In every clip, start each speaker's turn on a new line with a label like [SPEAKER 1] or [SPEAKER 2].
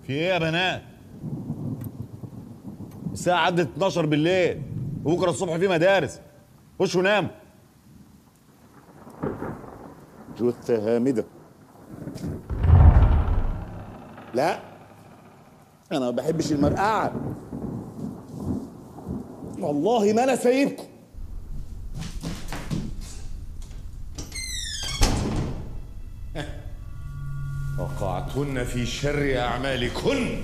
[SPEAKER 1] في ايه يا بنات؟ الساعة عدت 12 بالليل وبكره الصبح في مدارس. خشوا ناموا. جثة هامدة. لا أنا ما بحبش المرقعة. والله ما أنا سايبكم.
[SPEAKER 2] وقعتن في شر أعمالكن.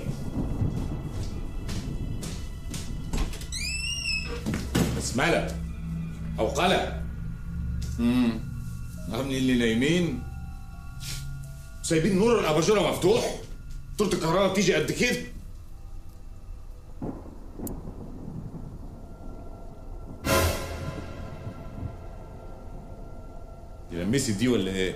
[SPEAKER 2] بسملة أو قلق. عاملين اللي نايمين سايبين نور الأباجورة مفتوح. طولة الكهرباء بتيجي قد كده. تلمسي دي ولا ايه؟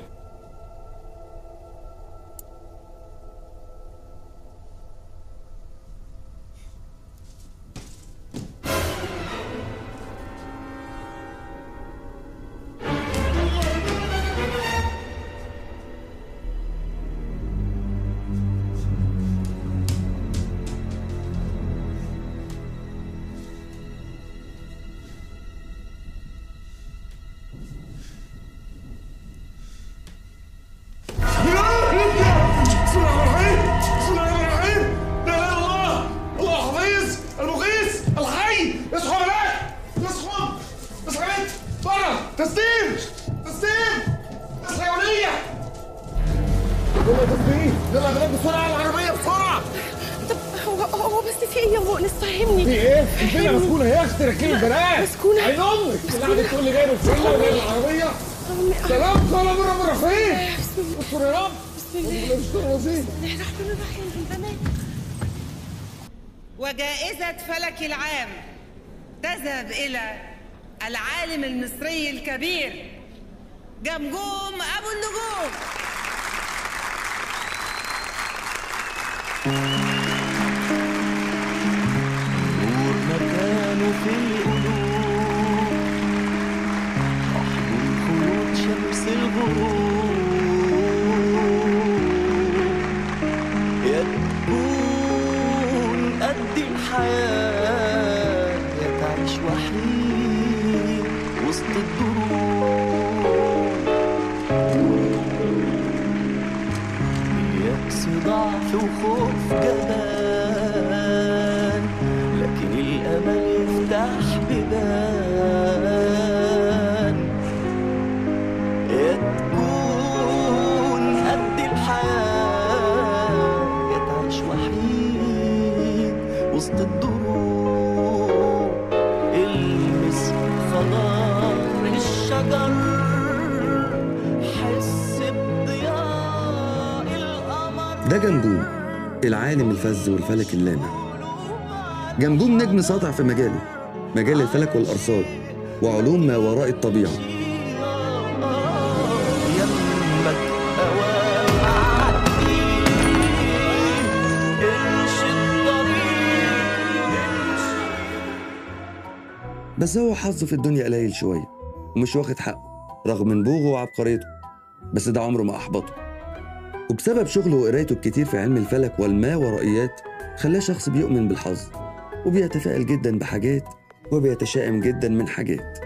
[SPEAKER 3] وجائزة فلك العام تذهب إلى العالم المصري الكبير جمجوم أبو النجوم.
[SPEAKER 4] نور مكانه في القلوب، أحضن خيوط شمس الغروب، يا تكون قد الحياة يا تعيش وحيد وسط الدروب. اليأس ضعف وخوف جبان، لكن الأمل يفتح بيبان. يا تكون قد الحياة يا تعيش وحيد وسط الدروب. المس خضار الشجر، حس بضياء القمر.
[SPEAKER 5] ده جمجوم العالم الفذ والفلك اللامع. جمجوم نجم ساطع في مجاله، مجال الفلك والأرصاد وعلوم ما وراء الطبيعة. بس هو حظه في الدنيا قليل شوية ومش واخد حقه رغم نبوغه وعبقريته، بس ده عمره ما أحبطه. وبسبب شغله وقرايته الكتير في علم الفلك والماورائيات خلاه شخص بيؤمن بالحظ وبيتفائل جدا بحاجات وبيتشائم جدا من حاجات.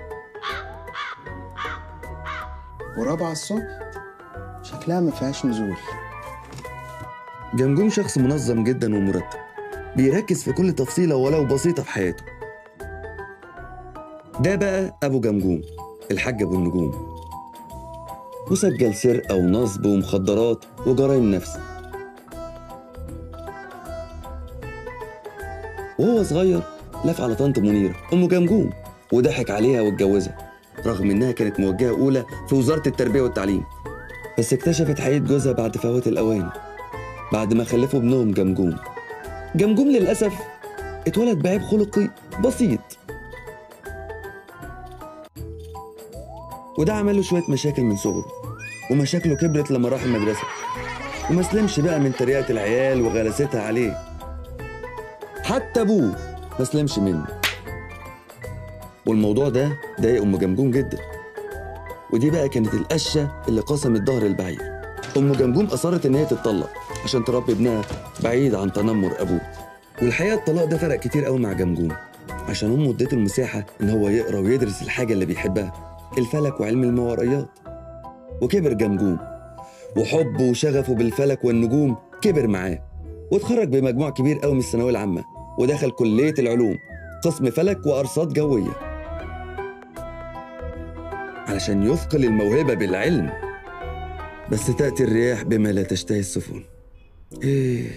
[SPEAKER 6] ورابعة الصبح شكلها ما فيهاش نزول.
[SPEAKER 5] جمجوم شخص منظم جدا ومرتب، بيركز في كل تفصيلة ولو بسيطة في حياته. ده بقى أبو جمجوم الحاج أبو النجوم، وسجل سرقة ونصب ومخدرات وجرائم نفس. وهو صغير لف على طنط منيرة أم جمجوم وضحك عليها واتجوزها رغم إنها كانت موجهة أولى في وزارة التربية والتعليم. بس اكتشفت حقيقة جوزها بعد فوات الأوان، بعد ما خلفوا ابنهم جمجوم. جمجوم للأسف اتولد بعيب خلقي بسيط، وده عمل له شوية مشاكل من صغره، ومشاكله كبرت لما راح المدرسة وما سلمش بقى من تريقة العيال وغلاستها عليه. حتى أبوه ما سلمش منه، والموضوع ده ضايق أم جمجوم جدا. ودي بقى كانت القشة اللي قسمت ظهر البعير. أم جمجوم أصرت إن هي تتطلق عشان تربي ابنها بعيد عن تنمر أبوه. والحقيقة الطلاق ده فرق كتير قوي مع جمجوم، عشان أمه اديته المساحة إن هو يقرأ ويدرس الحاجة اللي بيحبها، الفلك وعلم الماورائيات. وكبر جمجوم، وحبه وشغفه بالفلك والنجوم كبر معاه، واتخرج بمجموع كبير قوي من الثانوية العامة، ودخل كلية العلوم قسم فلك وأرصاد جوية علشان يثقل الموهبة بالعلم. بس تأتي الرياح بما لا تشتهي السفن. إيه،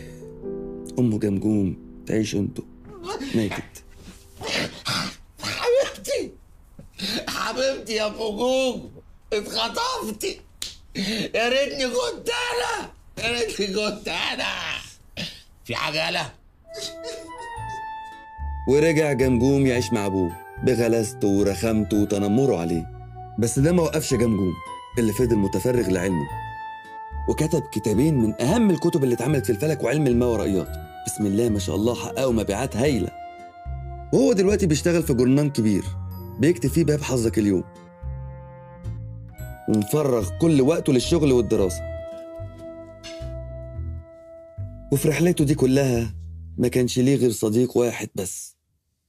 [SPEAKER 5] أم جمجوم تعيش انتو، ماتت.
[SPEAKER 7] حبيبتي يا فجوج، اتخطفتي. يا ريتني كنت انا، يا ريتني كنت انا. في عجله.
[SPEAKER 5] ورجع جمجوم يعيش مع أبوه بغلاسته ورخامته وتنمره عليه. بس ده ما وقفش جمجوم اللي فضل متفرغ لعلمه، وكتب كتابين من أهم الكتب اللي اتعملت في الفلك وعلم الماورائيات. بسم الله ما شاء الله، حققوا مبيعات هايلة. وهو دلوقتي بيشتغل في جورنال كبير بيكتب فيه باب حظك اليوم، ومفرغ كل وقته للشغل والدراسة. وفي رحلته دي كلها ما كانش ليه غير صديق واحد بس،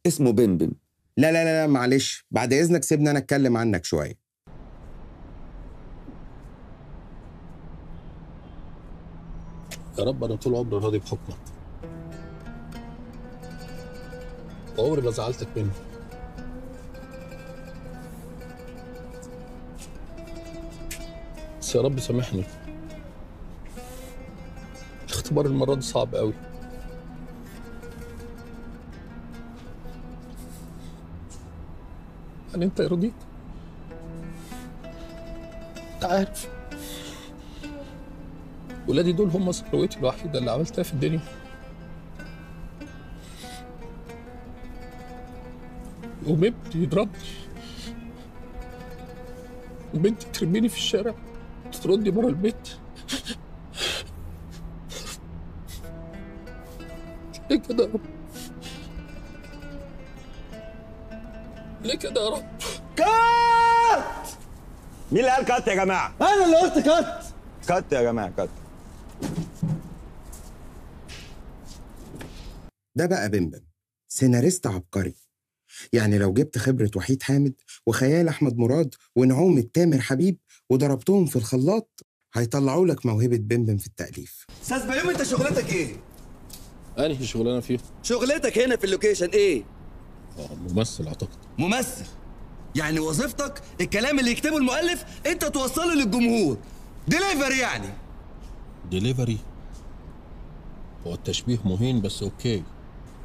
[SPEAKER 5] اسمه بمبم.
[SPEAKER 6] لا لا لا معلش، بعد اذنك سيبني انا اتكلم عنك شويه.
[SPEAKER 8] يا رب انا طول عمري راضي بحكمك، وعمري ما زعلتك مني. بس يا رب سامحني، الاختبار المرة دي صعب قوي. يعني انت يرضيك؟ انت عارف ولادي دول هم ثروتي الوحيدة اللي عملتها في الدنيا. وبنتي يضربني، وبنتي ترميني في الشارع تطردني برا البيت. ليه كده يا رب؟ ليه كده يا رب؟
[SPEAKER 1] كات! مين اللي قال كات يا جماعة؟
[SPEAKER 6] انا اللي قلت كات.
[SPEAKER 1] كات يا جماعة، كات.
[SPEAKER 6] ده بقى بمبم، سيناريست عبقري. يعني لو جبت خبرة وحيد حامد وخيال أحمد مراد ونعومة تامر حبيب وضربتهم في الخلاط، هيطلعوا لك موهبة بمبم في التأليف.
[SPEAKER 5] أستاذ بيومي، أنت شغلتك إيه؟
[SPEAKER 8] أنهي شغلانة فيه؟
[SPEAKER 5] شغلتك هنا في اللوكيشن إيه؟
[SPEAKER 8] ممثل أعتقد.
[SPEAKER 5] ممثل؟ يعني وظيفتك الكلام اللي يكتبه المؤلف أنت توصله للجمهور، ديليفري يعني.
[SPEAKER 8] ديليفري؟ هو التشبيه مهين بس أوكي،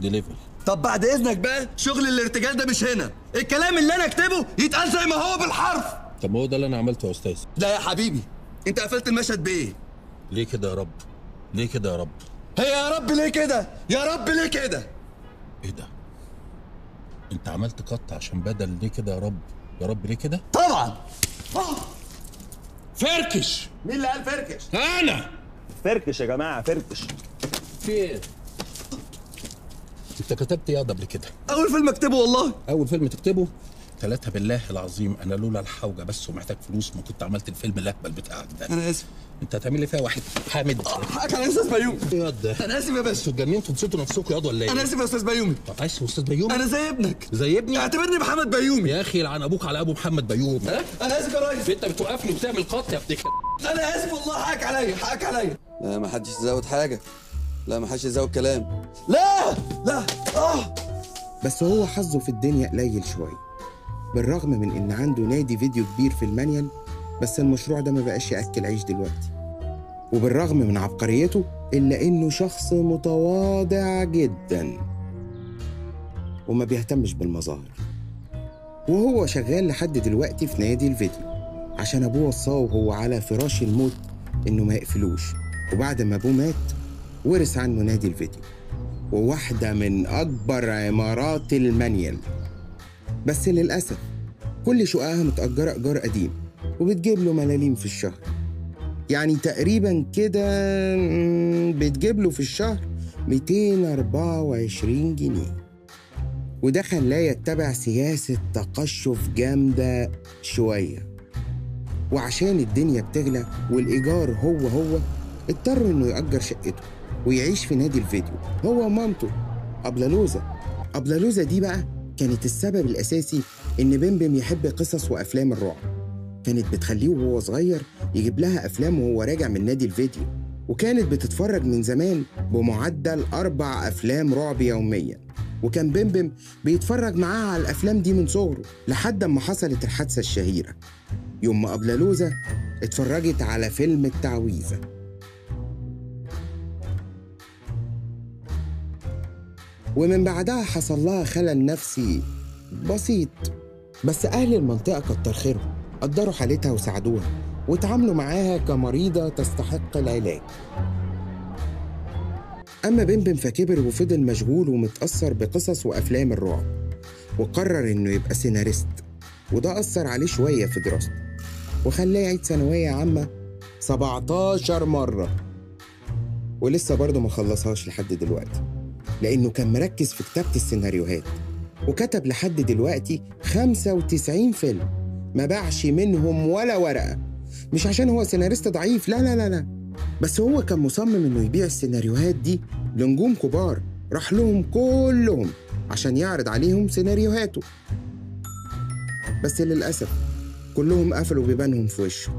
[SPEAKER 8] ديليفري.
[SPEAKER 5] طب بعد إذنك بقى، شغل الارتجال ده مش هنا، الكلام اللي أنا أكتبه يتقال زي ما هو بالحرف.
[SPEAKER 8] طب ما هو ده اللي أنا عملته يا أستاذ.
[SPEAKER 5] لا يا حبيبي، أنت قفلت المشهد بإيه؟
[SPEAKER 8] ليه كده يا رب؟ ليه كده يا رب؟
[SPEAKER 5] هي يا رب ليه كده؟ يا رب ليه كده؟
[SPEAKER 8] إيه ده؟ أنت عملت قط عشان بدل ليه كده يا رب؟ يا رب ليه كده؟
[SPEAKER 5] طبعا.
[SPEAKER 8] فركش.
[SPEAKER 1] مين اللي قال فركش؟
[SPEAKER 8] أنا.
[SPEAKER 1] فركش يا جماعة، فركش.
[SPEAKER 8] في إيه؟ أنت كتبت إيه قبل كده؟
[SPEAKER 5] أول فيلم أكتبه والله.
[SPEAKER 8] أول فيلم تكتبه؟ 3 بالله العظيم أنا لولا الحوجة بس ومحتاج فلوس ما كنت عملت الفيلم الأهبل بتاعك ده.
[SPEAKER 5] أنا آسف.
[SPEAKER 8] أنت هتعمل لي فيها واحد حامد.
[SPEAKER 5] حقك على أستاذ بيومي.
[SPEAKER 8] إيه يا ده؟
[SPEAKER 5] أنا آسف يا باشا.
[SPEAKER 8] انتوا اتجننتوا نسيتوا نفسكم ياض ولا إيه؟
[SPEAKER 5] أنا آسف يا أستاذ بيومي.
[SPEAKER 8] طب عايز أستاذ بيومي؟
[SPEAKER 5] أنا زي ابنك.
[SPEAKER 8] زي ابني؟
[SPEAKER 5] اعتبرني محمد بيومي.
[SPEAKER 8] يا أخي يلعن أبوك على أبو محمد بيومي.
[SPEAKER 5] أنا آسف يا ريس.
[SPEAKER 8] أنت بتوقفني وبتعمل قط يا ابن.
[SPEAKER 5] أنا آسف والله، حقك عليا، حقك عليا. لا ما حدش يزود حاجة، لا ما حدش يزود كلام. لا لا.
[SPEAKER 6] بس هو حظه في الدنيا قليل شوية، بالرغم من إن عنده نادي فيديو كبير في المانيال، بس المشروع ده ما بقاش يأكل عيش دلوقتي. وبالرغم من عبقريته إلا إنه شخص متواضع جدا وما بيهتمش بالمظاهر. وهو شغال لحد دلوقتي في نادي الفيديو عشان أبوه وصاه وهو على فراش الموت إنه ما يقفلوش، وبعد ما أبوه مات ورث عنه نادي الفيديو وواحدة من أكبر عمارات المانيال. بس للأسف كل شققها متأجرة إيجار قديم وبتجيب له ملاليم في الشهر، يعني تقريبا كده بتجيب له في الشهر 224 جنيه. وده خلاه يتبع سياسة تقشف جامدة شوية، وعشان الدنيا بتغلى والإيجار هو اضطر إنه يأجر شقته ويعيش في نادي الفيديو هو ومامته أبلالوزة. أبلالوزة دي بقى كانت السبب الأساسي إن بمبم يحب قصص وأفلام الرعب. كانت بتخليه وهو صغير يجيب لها أفلام وهو راجع من نادي الفيديو، وكانت بتتفرج من زمان بمعدل 4 أفلام رعب يوميا. وكان بمبم بيتفرج معاها على الأفلام دي من صغره لحد ما حصلت الحادثة الشهيرة يوم ما أبلالوزة اتفرجت على فيلم التعويذة. ومن بعدها حصل لها خلل نفسي بسيط، بس أهل المنطقة كتر خيرهم قدروا حالتها وساعدوها واتعاملوا معاها كمريضة تستحق العلاج. أما بمبم فكبر وفضل مشغول ومتأثر بقصص وأفلام الرعب، وقرر إنه يبقى سيناريست، وده أثر عليه شوية في دراسته وخلاه يعيد ثانوية عامة 17 مرة، ولسه برضه ما خلصهاش لحد دلوقتي لأنه كان مركز في كتابة السيناريوهات، وكتب لحد دلوقتي 95 فيلم ما باعش منهم ولا ورقة. مش عشان هو سيناريست ضعيف، لا لا لا لا، بس هو كان مصمم إنه يبيع السيناريوهات دي لنجوم كبار راح لهم كلهم عشان يعرض عليهم سيناريوهاته، بس للأسف كلهم قفلوا بيبانهم في وشه.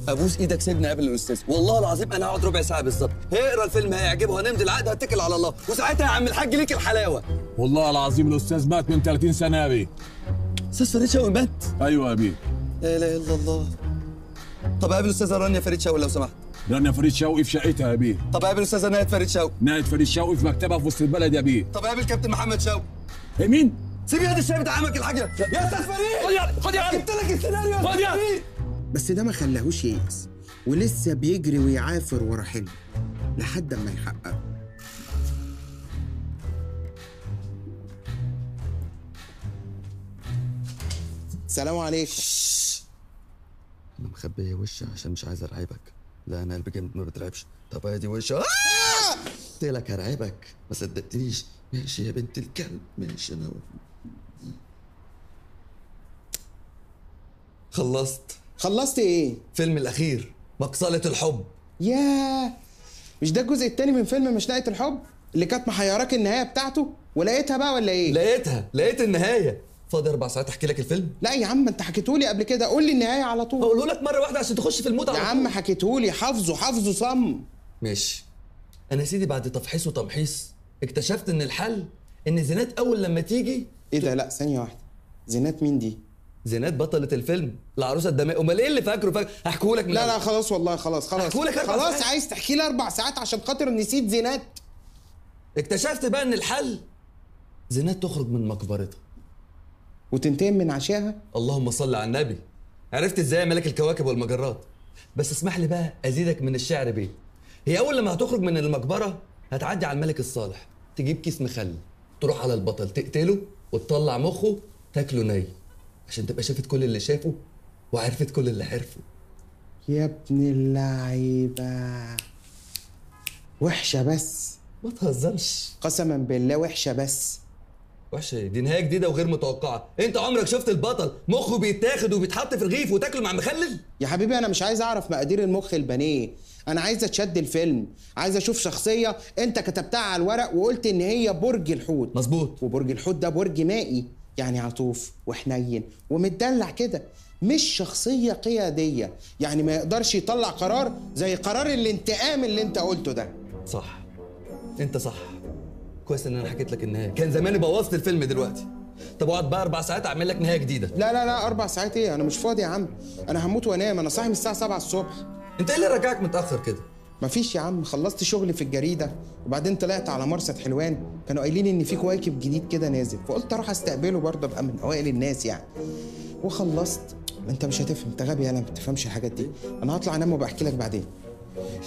[SPEAKER 5] ابوس ايدك سيبني قبل الاستاذ، والله العظيم انا هقعد ربع ساعه بالظبط، هيقرا الفيلم هيعجبه هنمضي العقد هتكل على الله، وساعتها يا عم الحاج ليك الحلاوه.
[SPEAKER 1] والله العظيم الاستاذ مات من 30 سنه يا بيه.
[SPEAKER 5] استاذ فريد شوقي مات؟
[SPEAKER 1] ايوه يا بيه.
[SPEAKER 5] لا اله الا الله. طب قابل الاستاذه رانيا فريد شوقي لو سمحت.
[SPEAKER 1] رانيا فريد شوقي في شقتها يا بيه.
[SPEAKER 5] طب قابل الاستاذه ناهد فريد شوقي.
[SPEAKER 1] ناهد فريد شوقي في مكتبها في وسط البلد يا بيه.
[SPEAKER 5] طب قابل كابتن محمد شوقي.
[SPEAKER 1] مين؟
[SPEAKER 5] سيب يد الشاي بتاع عمك الحاج يا استاذ فريد. خد يا جبت لك السيناريو. خد يا فريد.
[SPEAKER 6] بس ده ما خلاهوش ييأس، ولسه بيجري ويعافر ورا حلمه لحد ما يحققه. السلام عليكم.
[SPEAKER 5] انا مخبيه وشي عشان مش عايز ارعبك. لا انا قلبي جامد ما بترعبش. طب ادي وشي. قلت لك هرعبك ما صدقتنيش. ماشي يا بنت الكلب ماشي. انا خلصت
[SPEAKER 6] ايه؟
[SPEAKER 5] فيلم الاخير مقصلة الحب.
[SPEAKER 6] ياه، مش ده الجزء التاني من فيلم مشنقة الحب اللي كانت محيراك النهايه بتاعته؟ ولقيتها بقى ولا ايه؟
[SPEAKER 5] لقيت النهايه. فاضي 4 ساعات احكي لك الفيلم؟
[SPEAKER 6] لا يا عم انت حكيتهولي قبل كده، قول لي النهايه على طول.
[SPEAKER 5] هقوله لك مره واحده عشان تخش في المود على
[SPEAKER 6] طول. يا عم حكيتهولي حافظه صم.
[SPEAKER 5] ماشي. انا يا سيدي بعد تفحيص وتمحيص اكتشفت ان الحل ان زينات اول لما تيجي.
[SPEAKER 6] ايه ده؟ لا ثانيه واحده، زينات مين دي؟
[SPEAKER 5] زينات بطلة الفيلم، العروسة الدماء. امال ايه اللي فاكره؟ هحكيهولك من
[SPEAKER 6] لا خلاص والله خلاص
[SPEAKER 5] هحكيهولك
[SPEAKER 6] خلاص. عايز تحكي لي 4 ساعات عشان خاطر نسيت زينات؟
[SPEAKER 5] اكتشفت بقى ان الحل زينات تخرج من مقبرتها
[SPEAKER 6] وتنتقم من عشاها.
[SPEAKER 5] اللهم صل على النبي. عرفت ازاي يا ملك الكواكب والمجرات؟ بس اسمح لي بقى ازيدك من الشعر بيه. هي اول لما هتخرج من المقبره هتعدي على الملك الصالح، تجيب كيس مخلل، تروح على البطل تقتله وتطلع مخه تاكله ني عشان تبقى شافت كل اللي شافه وعرفت كل اللي عرفه.
[SPEAKER 6] يا ابن اللعيبه وحشه، بس
[SPEAKER 5] ما تهزرش
[SPEAKER 6] قسما بالله وحشه. بس
[SPEAKER 5] وحشه؟ دي نهايه جديده وغير متوقعه. انت عمرك شفت البطل مخه بيتاخد وبيتحط في رغيف وتاكله مع مخلل؟
[SPEAKER 6] يا حبيبي انا مش عايز اعرف مقادير المخ البانيه، انا عايز اتشد الفيلم، عايز اشوف شخصيه انت كتبتها على الورق وقلت ان هي برج الحوت.
[SPEAKER 5] مظبوط.
[SPEAKER 6] وبرج الحوت ده برج مائي، يعني عطوف وحنين ومتدلع كده، مش شخصيه قياديه، يعني ما يقدرش يطلع قرار زي قرار الانتقام اللي انت قلته ده.
[SPEAKER 5] صح، انت صح. كويس ان انا حكيت لك النهايه، كان زماني بوظت الفيلم دلوقتي. طب اقعد بقى 4 ساعات اعمل لك نهايه جديده.
[SPEAKER 6] لا 4 ساعات ايه؟ انا مش فاضي يا عم، انا هموت وانام، انا صاحي من الساعه 7 الصبح.
[SPEAKER 5] انت ايه اللي رجعك متاخر كده؟
[SPEAKER 6] مفيش يا عم، خلصت شغل في الجريده وبعدين طلعت على مرصد حلوان، كانوا قايلين ان في كواكب جديد كده نازل، فقلت اروح استقبله برضه ابقى من اوائل الناس يعني. وخلصت. انت مش هتفهم، انت غبي، انا ما بتفهمش الحاجات دي. انا هطلع انام وبحكي لك بعدين.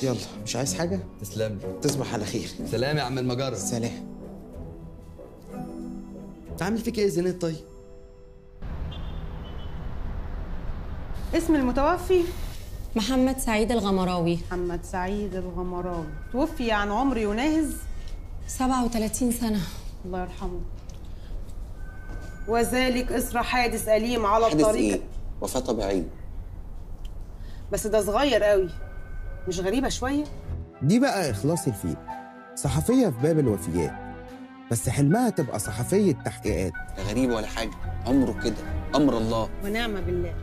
[SPEAKER 6] يلا، مش عايز حاجه؟
[SPEAKER 5] تسلم لي.
[SPEAKER 6] تصبح على خير.
[SPEAKER 5] سلام يا عم المجرة.
[SPEAKER 6] سلام.
[SPEAKER 5] عامل فيك ايه زينات طيب؟
[SPEAKER 9] اسم المتوفي؟
[SPEAKER 10] محمد سعيد الغمراوي.
[SPEAKER 9] محمد سعيد الغمراوي توفي عن عمر يناهز
[SPEAKER 10] 37 سنة.
[SPEAKER 9] الله يرحمه. وذلك إثر حادث أليم على الطريق.
[SPEAKER 5] حادث ايه؟ وفاة طبيعية.
[SPEAKER 9] بس ده صغير قوي، مش غريبة شوية؟
[SPEAKER 6] دي بقى إخلاص الفيل، صحفية في باب الوفيات، بس حلمها تبقى صحفية تحقيقات.
[SPEAKER 5] غريب ولا حاجة، أمره كده، أمر الله.
[SPEAKER 9] ونعم بالله.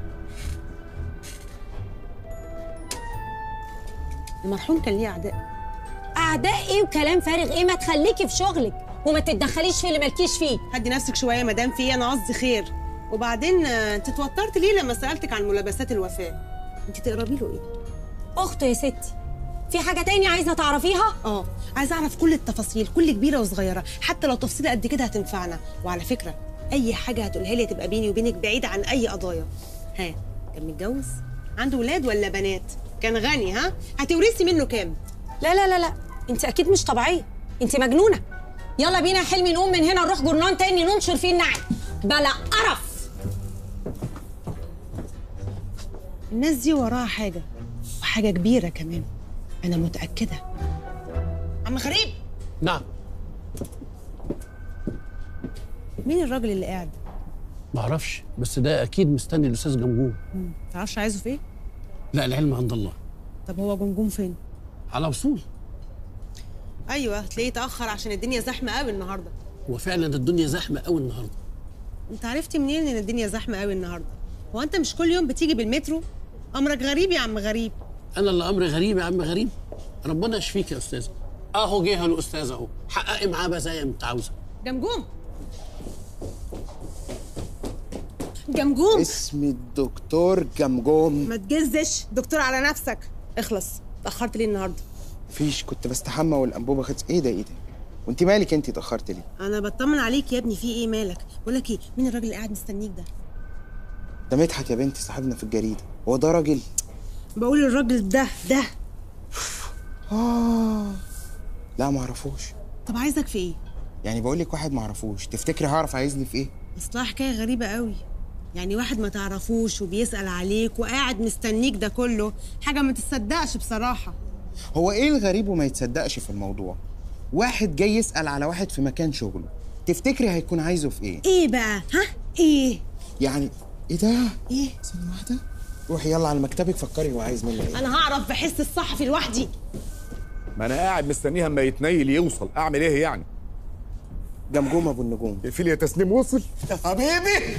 [SPEAKER 9] المرحوم كان ليه أعداء.
[SPEAKER 10] أعداء إيه وكلام فارغ إيه؟ ما تخليكي في شغلك وما تتدخليش في اللي مالكيش فيه.
[SPEAKER 9] هدي نفسك شوية يا مدام، في إيه؟ أنا قصدي خير. وبعدين أنت اتوترت ليه لما سألتك عن ملابسات الوفاة؟ أنت تقربي له إيه؟
[SPEAKER 10] أخته يا ستي. في حاجة تاني عايزة تعرفيها؟
[SPEAKER 9] عايزة أعرف كل التفاصيل، كل كبيرة وصغيرة، حتى لو تفصيلة قد كده هتنفعنا. وعلى فكرة أي حاجة هتقولها لي تبقى بيني وبينك بعيدة عن أي قضايا. ها، كان متجوز؟ عنده ولاد ولا بنات؟ كان غني؟ ها؟ هتورثي منه كام؟
[SPEAKER 10] لا لا لا لا، أنت أكيد مش طبيعية، أنت مجنونة. يلا بينا يا حلمي نقوم من هنا نروح جرنان تاني ننشر فيه النعم. بلا قرف.
[SPEAKER 9] الناس دي وراها حاجة، وحاجة كبيرة كمان، أنا متأكدة. عم غريب.
[SPEAKER 11] نعم.
[SPEAKER 9] مين الراجل اللي قاعد؟
[SPEAKER 11] معرفش، بس ده أكيد مستني الأستاذ جمجوم.
[SPEAKER 9] تعرفش عايزه في إيه؟
[SPEAKER 11] لا، العلم عند الله.
[SPEAKER 9] طب هو جمجوم فين؟
[SPEAKER 11] على وصول.
[SPEAKER 9] أيوه، هتلاقيه اتأخر عشان الدنيا زحمة قوي النهاردة.
[SPEAKER 11] هو فعلا الدنيا زحمة قوي النهاردة.
[SPEAKER 9] أنت عرفتي منين إن الدنيا زحمة قوي النهاردة؟ هو أنت مش كل يوم بتيجي بالمترو؟ أمرك غريب يا عم غريب.
[SPEAKER 11] أنا اللي أمري غريب يا عم غريب؟ ربنا يشفيك يا أستاذة. أهو جه الأستاذ أهو، حققي معاه بقى زي ما أنت عاوزة.
[SPEAKER 9] جمجوم. جمجوم.
[SPEAKER 6] اسمي الدكتور جمجوم.
[SPEAKER 9] ما تجزش دكتور على نفسك، اخلص. اتأخرت ليه النهارده؟
[SPEAKER 6] مفيش، كنت بستحمى والأنبوبة خدت. إيه ده؟ وأنت مالك؟ أنت اتأخرت ليه؟
[SPEAKER 9] أنا بطمن عليك يا ابني، في إيه مالك؟ بقول لك إيه، مين الراجل اللي قاعد مستنيك ده؟
[SPEAKER 6] ده مدحت يا بنتي، صاحبنا في الجريدة. هو ده راجل؟
[SPEAKER 9] بقول الراجل ده.
[SPEAKER 6] لا معرفوش.
[SPEAKER 9] طب عايزك في إيه؟
[SPEAKER 6] يعني بقول لك واحد معرفوش، تفتكري هعرف عايزني في إيه؟
[SPEAKER 9] أصلها حكاية غريبة قوي. يعني واحد ما تعرفوش وبيسأل عليك وقاعد مستنيك، ده كله حاجة ما تصدقش بصراحة.
[SPEAKER 6] هو إيه الغريب وما يتصدقش في الموضوع؟ واحد جاي يسأل على واحد في مكان شغله، تفتكري هيكون عايزه في إيه؟
[SPEAKER 9] إيه بقى؟ ها؟ إيه؟
[SPEAKER 6] يعني إيه ده؟
[SPEAKER 9] إيه؟
[SPEAKER 6] ثانية واحدة، روحي يلا على مكتبك فكري هو عايز مني إيه.
[SPEAKER 9] أنا هعرف بحس الصحفي لوحدي.
[SPEAKER 1] ما انا قاعد مستنيها اما يتنيل يوصل، اعمل ايه يعني؟
[SPEAKER 6] جمجوم ابو النجوم.
[SPEAKER 1] اقفل يا تسنيم، وصل.
[SPEAKER 2] حبيبي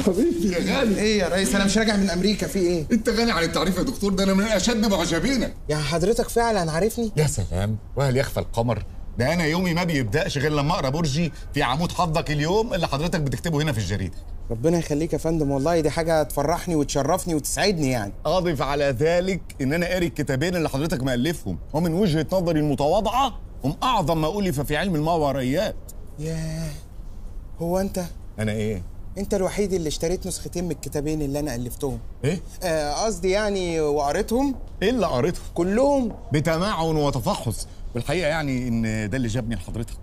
[SPEAKER 2] حبيبي يا غالي.
[SPEAKER 6] ايه يا ريس، انا مش راجع من امريكا، في ايه؟
[SPEAKER 2] انت غني عن التعريف يا دكتور، ده انا من اشد معجبينك.
[SPEAKER 6] يعني حضرتك فعلا عارفني؟
[SPEAKER 2] يا سلام، وهل يخفى القمر؟ ده انا يومي ما بيبداش غير لما اقرا برجي في عمود حظك اليوم اللي حضرتك بتكتبه هنا في الجريده.
[SPEAKER 6] ربنا يخليك يا فندم، والله دي حاجه تفرحني وتشرفني وتسعدني يعني.
[SPEAKER 1] اضف على ذلك ان انا قاري الكتابين اللي حضرتك مؤلفهم، ومن وجهه نظري المتواضعه هم اعظم ما الف في علم الماورائيات.
[SPEAKER 6] ياه، هو انت؟
[SPEAKER 1] انا ايه؟
[SPEAKER 6] انت الوحيد اللي اشتريت نسختين من الكتابين اللي انا الفتهم.
[SPEAKER 1] ايه؟
[SPEAKER 6] قصدي يعني وقريتهم.
[SPEAKER 1] ايه اللي قريتهم؟
[SPEAKER 6] كلهم
[SPEAKER 1] بتمعن وتفحص، والحقيقه يعني ان ده اللي جابني لحضرتك.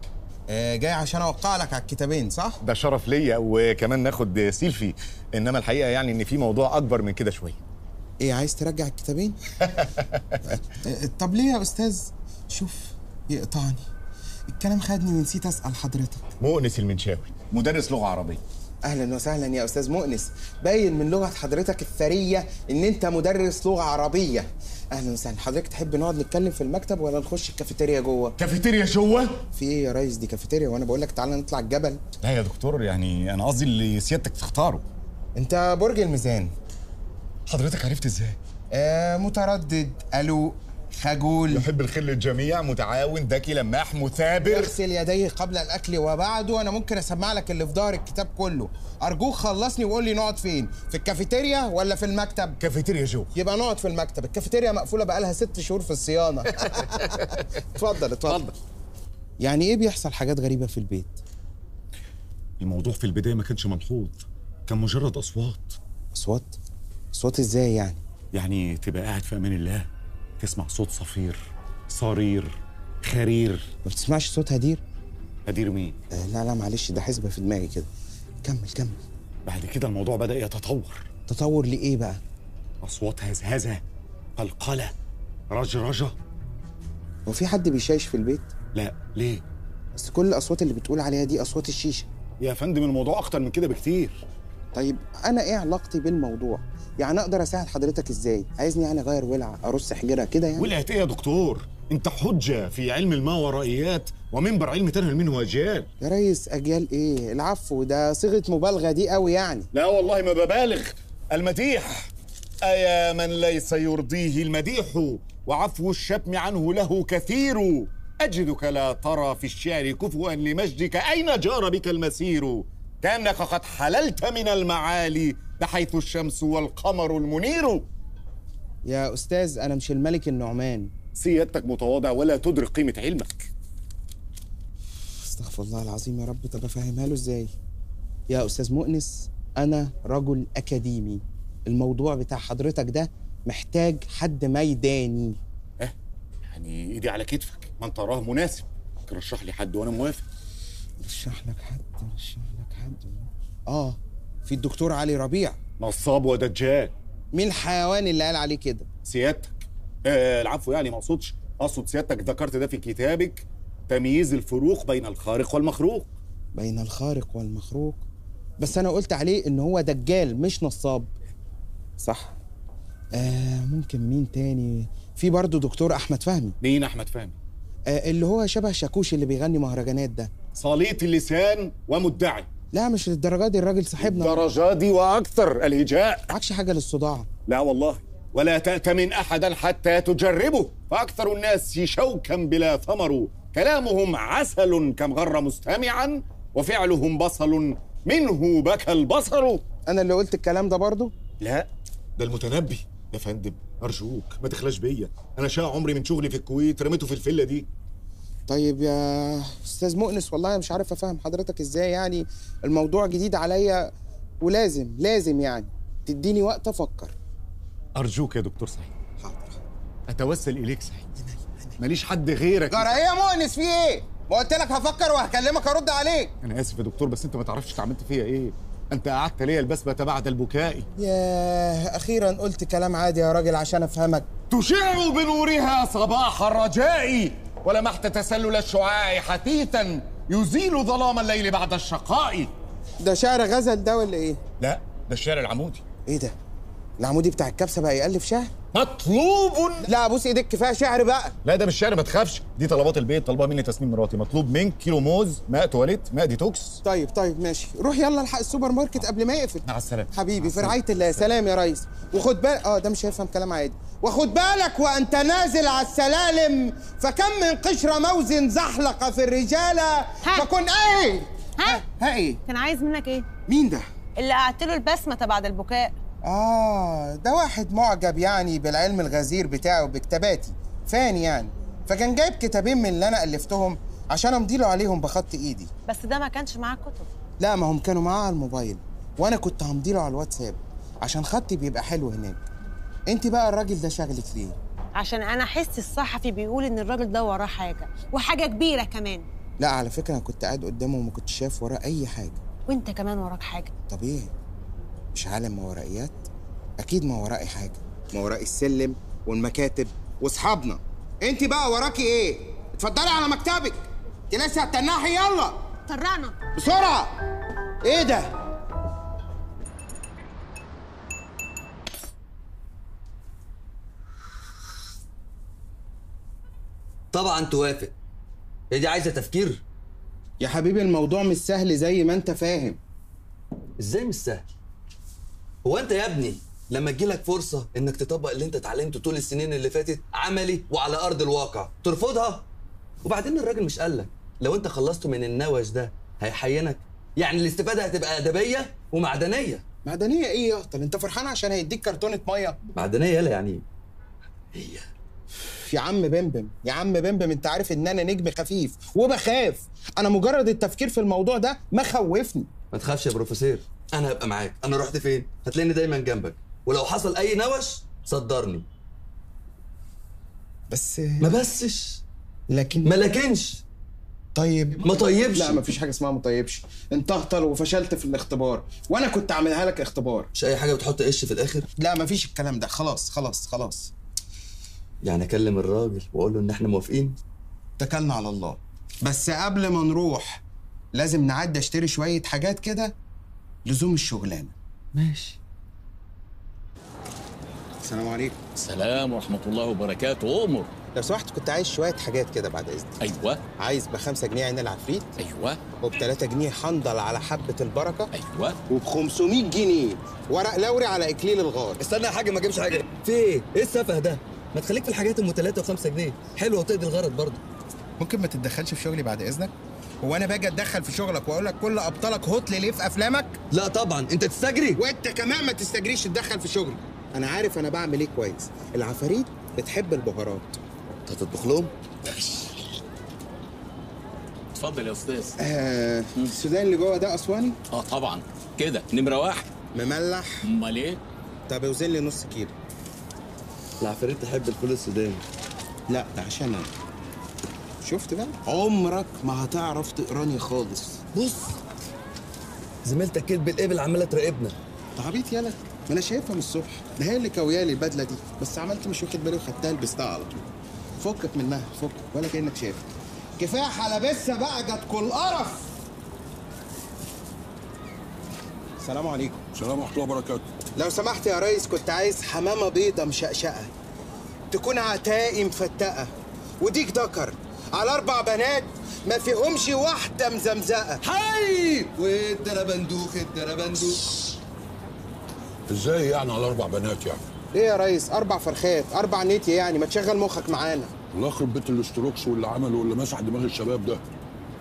[SPEAKER 6] جاي عشان اوقع لك على الكتابين صح؟
[SPEAKER 1] ده شرف ليا، وكمان ناخد سيلفي، انما الحقيقه يعني ان في موضوع اكبر من كده شويه.
[SPEAKER 6] ايه، عايز ترجع الكتابين؟ طب ليه يا استاذ؟ شوف يقطعني الكلام خدني ونسيت اسال حضرتك.
[SPEAKER 1] مؤنس المنشاوي، مدرس لغه عربيه.
[SPEAKER 6] اهلا وسهلا يا استاذ مؤنس، باين من لغه حضرتك الثريه ان انت مدرس لغه عربيه. اهلا وسهلا، حضرتك تحب نقعد نتكلم في المكتب ولا نخش الكافيتيريا جوه؟
[SPEAKER 1] كافيتيريا جوه؟
[SPEAKER 6] في ايه يا ريس، دي كافيتيريا وانا بقول لك تعالى نطلع الجبل.
[SPEAKER 1] لا يا دكتور، يعني انا قصدي اللي سيادتك تختاره.
[SPEAKER 6] انت برج الميزان.
[SPEAKER 1] حضرتك عرفت ازاي؟
[SPEAKER 6] متردد، قلق، خجول،
[SPEAKER 1] يحب الخير للجميع، متعاون، ذكي، لماح، مثابر،
[SPEAKER 6] يغسل يديه قبل الاكل وبعده. انا ممكن اسمع لك اللي في ظهر الكتاب كله. ارجوك خلصني وقول لي نقعد فين، في الكافيتيريا ولا في المكتب؟
[SPEAKER 1] كافيتيريا جوه.
[SPEAKER 6] يبقى نقعد في المكتب، الكافيتيريا مقفوله بقالها 6 شهور في الصيانه. اتفضل. يعني ايه بيحصل حاجات غريبه في البيت؟
[SPEAKER 1] الموضوع في البدايه ما كانش ملحوظ، كان مجرد اصوات.
[SPEAKER 6] اصوات ازاي يعني؟
[SPEAKER 1] يعني تبقى قاعد في امان الله تسمع صوت صفير، صرير، خرير.
[SPEAKER 6] ما بتسمعش صوت هدير؟
[SPEAKER 1] هدير مين؟
[SPEAKER 6] لا معلش، ده حسبة في دماغي كده. كمل. بعد
[SPEAKER 1] كده الموضوع بدأ يتطور.
[SPEAKER 6] تطور لإيه بقى؟
[SPEAKER 1] أصوات هزهزة، قلقلة، رجرجة.
[SPEAKER 6] هو في حد بيشايش في البيت؟
[SPEAKER 1] لا، ليه؟
[SPEAKER 6] بس كل الأصوات اللي بتقول عليها دي أصوات الشيشة.
[SPEAKER 1] يا فندم الموضوع أخطر من كده بكتير.
[SPEAKER 6] طيب أنا إيه علاقتي بالموضوع؟ يعني أقدر أساعد حضرتك إزاي؟ عايزني يعني أغير ولعة، أرص حجرة كده يعني؟
[SPEAKER 1] ولعة إيه يا دكتور؟ انت حجه في علم الماورائيات ومنبر علم تنهل منه اجيال.
[SPEAKER 6] يا ريس اجيال ايه؟ العفو ده صيغه مبالغه دي قوي يعني.
[SPEAKER 1] لا والله ما ببالغ، المديح أيا من ليس يرضيه المديح وعفو الشتم عنه له كثير. أجدك لا ترى في الشعر كفوا لمجدك، أين جار بك المسير؟ كأنك قد حللت من المعالي بحيث الشمس والقمر المنير.
[SPEAKER 6] يا استاذ انا مش الملك النعمان.
[SPEAKER 1] سيادتك متواضع ولا تدرك قيمة علمك.
[SPEAKER 6] استغفر الله العظيم يا رب. طب افهمها له ازاي؟ يا استاذ مؤنس انا رجل اكاديمي، الموضوع بتاع حضرتك ده محتاج حد ميداني.
[SPEAKER 1] يعني ايدي على كتفك، من تراه مناسب. رشح لي حد وانا موافق.
[SPEAKER 6] رشح لك حد؟ في الدكتور علي ربيع.
[SPEAKER 1] نصاب ودجال.
[SPEAKER 6] مين الحيوان اللي قال عليه كده؟
[SPEAKER 1] سيادتك. العفو يعني ما اقصدش، اقصد سيادتك ذكرت ده في كتابك، تمييز الفروق بين الخارق والمخروق.
[SPEAKER 6] بين الخارق والمخروق؟ بس انا قلت عليه ان هو دجال مش نصاب. صح. ممكن مين تاني؟ في برضه دكتور احمد فهمي.
[SPEAKER 1] مين احمد فهمي؟
[SPEAKER 6] اللي هو شبه شاكوش اللي بيغني مهرجانات ده.
[SPEAKER 1] صليط اللسان ومدعي.
[SPEAKER 6] لا مش للدرجه دي، الراجل صاحبنا.
[SPEAKER 1] الدرجه دي واكثر. الهجاء
[SPEAKER 6] معكش حاجه للصداع؟
[SPEAKER 1] لا والله. ولا تأتمن احدا حتى تجربه، فاكثر الناس شوكا بلا ثمر، كلامهم عسل كم غر مستمعا وفعلهم بصل منه بكى البصر.
[SPEAKER 6] انا اللي قلت الكلام ده برضه؟
[SPEAKER 1] لا ده المتنبي يا فندم. ارجوك ما تخلاش بيا، انا شاع عمري من شغلي في الكويت رميته في الفيلا دي.
[SPEAKER 6] طيب يا استاذ مؤنس والله مش عارف افهم حضرتك ازاي، يعني الموضوع جديد عليا ولازم يعني تديني وقت افكر.
[SPEAKER 1] ارجوك يا دكتور سعيد. حاضر. اتوسل اليك سعيد، ماليش حد غيرك.
[SPEAKER 6] جرى ايه يا مؤنس؟ في ايه؟ ما قلت لك هفكر وهكلمك ارد عليك.
[SPEAKER 1] انا اسف يا دكتور، بس انت ما تعرفش انت عملت فيا ايه. انت قعدت ليا البسمه بعد البكاء.
[SPEAKER 6] ياه اخيرا قلت كلام عادي يا راجل عشان افهمك.
[SPEAKER 1] تشع بنورها صباح الرجاء، ولمحت تسلل الشعاع حثيثا يزيل ظلام الليل بعد الشقاء.
[SPEAKER 6] ده شعر غزل ده ولا ايه؟
[SPEAKER 1] لا ده الشعر العمودي.
[SPEAKER 6] ايه ده؟ العمودي بتاع الكبسه بقى يألف شعر؟
[SPEAKER 1] مطلوب.
[SPEAKER 6] لا بص ايدك كفايه شعر بقى.
[SPEAKER 1] لا ده مش شعر ما تخافش، دي طلبات البيت طلبها مني تسنيم مراتي. مطلوب منك كيلو موز، ماء تواليت، ماء ديتوكس.
[SPEAKER 6] طيب ماشي، روح يلا الحق السوبر ماركت قبل ما يقفل.
[SPEAKER 1] مع السلامه
[SPEAKER 6] حبيبي في رعايه الله. سلام يا ريس. وخد بالك ده مش هيفهم كلام عادي. وخد بالك وانت نازل على السلالم، فكم من قشره موز زحلق في الرجاله فكن ايه؟ ها ايه؟
[SPEAKER 9] كان عايز منك ايه؟
[SPEAKER 6] مين ده؟
[SPEAKER 9] اللي قعدت له البسمه بعد البكاء.
[SPEAKER 6] ده واحد معجب يعني بالعلم الغزير بتاعه بكتاباتي، فان يعني، فكان جايب كتابين من اللي انا الفتهم عشان امضيله عليهم بخط ايدي.
[SPEAKER 9] بس ده ما كانش معاه كتب.
[SPEAKER 6] لا ما هم كانوا معاه على الموبايل، وانا كنت همضيله على الواتساب عشان خطي بيبقى حلو هناك. انت بقى الراجل ده شاغلك ليه؟
[SPEAKER 9] عشان انا حس الصحفي بيقول ان الراجل ده وراه حاجه، وحاجه كبيره كمان.
[SPEAKER 6] لا على فكره انا كنت قاعد قدامه وما كنتش شايف وراه اي حاجه.
[SPEAKER 9] وانت كمان وراك حاجه.
[SPEAKER 6] طب ايه؟ مش عالم ماورائيات؟ اكيد ما ورائي حاجه، ما ورائي السلم والمكاتب واصحابنا. انت بقى وراكي ايه؟ اتفضلي على مكتبك، انت لسه هتنحي. يلا
[SPEAKER 9] طرقنا
[SPEAKER 6] بسرعه. ايه ده؟
[SPEAKER 5] طبعا توافق. هي دي عايزه تفكير
[SPEAKER 6] يا حبيبي. الموضوع مش سهل زي ما انت فاهم.
[SPEAKER 5] ازاي مش سهل؟ هو انت يا ابني لما تجيلك فرصه انك تطبق اللي انت اتعلمته طول السنين اللي فاتت عملي وعلى ارض الواقع ترفضها؟ وبعدين الراجل مش قالك لو انت خلصته من النوش ده هيحينك؟ يعني الاستفاده هتبقى ادبيه ومعدنيه.
[SPEAKER 6] معدنيه ايه يا طب؟ انت فرحان عشان هيديك كرتونه ميه؟
[SPEAKER 5] معدنيه يلا يعني هي.
[SPEAKER 6] يا عم بمبم انت عارف ان انا نجم خفيف وبخاف. انا مجرد التفكير في الموضوع ده مخوفني.
[SPEAKER 5] ما تخافش يا بروفيسور، انا هبقى معاك. انا رحت فين هتلاقيني دايما جنبك، ولو حصل اي نوش صدرني.
[SPEAKER 6] بس
[SPEAKER 5] ما بسش
[SPEAKER 6] لكن
[SPEAKER 5] ما لكنش.
[SPEAKER 6] طيب
[SPEAKER 5] ما طيبش.
[SPEAKER 6] لا مفيش حاجه اسمها ما طيبش. انت اهطل وفشلت في الاختبار وانا كنت عاملها لك اختبار.
[SPEAKER 5] مش اي حاجه بتحط قش في الاخر؟
[SPEAKER 6] لا مفيش الكلام ده. خلاص
[SPEAKER 5] يعني اكلم الراجل واقول له ان احنا موافقين؟
[SPEAKER 6] اتكلنا على الله. بس قبل ما نروح لازم نعدي اشتري شويه حاجات كده لزوم الشغلانه.
[SPEAKER 5] ماشي.
[SPEAKER 6] السلام عليكم.
[SPEAKER 8] السلام ورحمه الله وبركاته. امر.
[SPEAKER 6] لو سمحت كنت عايز شويه حاجات كده بعد اذنك.
[SPEAKER 8] ايوه.
[SPEAKER 6] عايز ب5 جنيه عين العفريت.
[SPEAKER 8] ايوه.
[SPEAKER 6] وب3 جنيه حنظل على حبه البركه.
[SPEAKER 8] ايوه.
[SPEAKER 6] وب500 جنيه ورق لوري على اكليل الغار.
[SPEAKER 5] استنى يا حاج، ما اجيبش حاجه. في ايه؟ ايه السفه ده؟ ما تخليك في الحاجات ام 3 و5 جنيه، حلوه وتقضي الغرض برضه.
[SPEAKER 6] ممكن ما تتدخلش في شغلي بعد اذنك؟ هو انا باجي اتدخل في شغلك واقول لك كل ابطالك هطل ليه في افلامك؟
[SPEAKER 5] لا طبعا، انت تستجري.
[SPEAKER 6] وانت كمان ما تستجريش تتدخل في شغلي. انا عارف انا بعمل ايه كويس. العفاريت بتحب البهارات.
[SPEAKER 5] انت هتطبخ لهم؟
[SPEAKER 8] اتفضل يا استاذ.
[SPEAKER 6] السودان اللي جوه ده اسواني؟
[SPEAKER 8] طبعا كده نمره 1.
[SPEAKER 6] مملح؟
[SPEAKER 8] امال ايه؟
[SPEAKER 6] طب اوزن لي نص كيلو.
[SPEAKER 5] العفاريت تحب الفول السوداني.
[SPEAKER 6] لا ده عشان انا. شفت بقى؟ عمرك ما هتعرف تقراني خالص.
[SPEAKER 5] بص زميلتك كدب الابل عماله تراقبنا.
[SPEAKER 6] انت عبيط يالا، ما انا شايفها من الصبح. ده هي اللي كويالي البدله دي، بس عملت مش واخد بالي وخدتها لبستها على طول. فكك منها، فكك ولا كانك شايفها. كفايه حلبسه بقى، جت كل قرف. السلام عليكم.
[SPEAKER 12] السلام ورحمه الله وبركاته.
[SPEAKER 6] لو سمحت يا ريس، كنت عايز حمامه بيضه مشقشقه تكون عتاقي مفتقه وديك دكر على 4 بنات ما فيهمش واحده مزمزقه.
[SPEAKER 5] حي والدربندوخ الدربندوخ.
[SPEAKER 12] ازاي يعني على 4 بنات يعني؟
[SPEAKER 6] ايه يا ريس؟ 4 فرخات 4 نيتي يعني، ما تشغل مخك معانا.
[SPEAKER 12] الله يخرب بيت الاستروكس واللي عمله واللي مسح دماغ الشباب ده.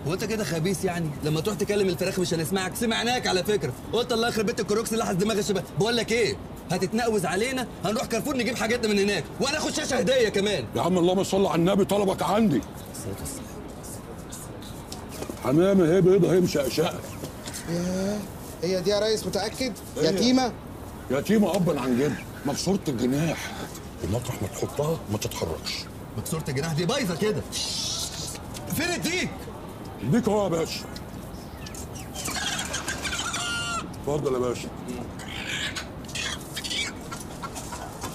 [SPEAKER 5] هو انت كده خبيث يعني؟ لما تروح تكلم الفراخ مش هنسمعك، سمعناك على فكره. قلت الله يخرب بيت الكروكس اللي لحس دماغ الشباب. بقول لك ايه، هتتنقوز علينا، هنروح كارفور نجيب حاجاتنا من هناك وناخد شاشه هديه كمان.
[SPEAKER 12] يا عم اللهم صل على النبي، طلبك عندي. حمامه اهي بيضه اهي مشقشقه.
[SPEAKER 6] ياه، هي دي يا ريس؟ متاكد؟
[SPEAKER 12] هي.
[SPEAKER 6] يتيمه؟
[SPEAKER 12] يتيمه ابا عن جد، مكسوره الجناح، ومطرح ما تحطها ما تتحركش.
[SPEAKER 5] مكسوره الجناح دي بايظه كده. فين الديك؟
[SPEAKER 12] الديك اهو يا باشا. اتفضل يا باشا.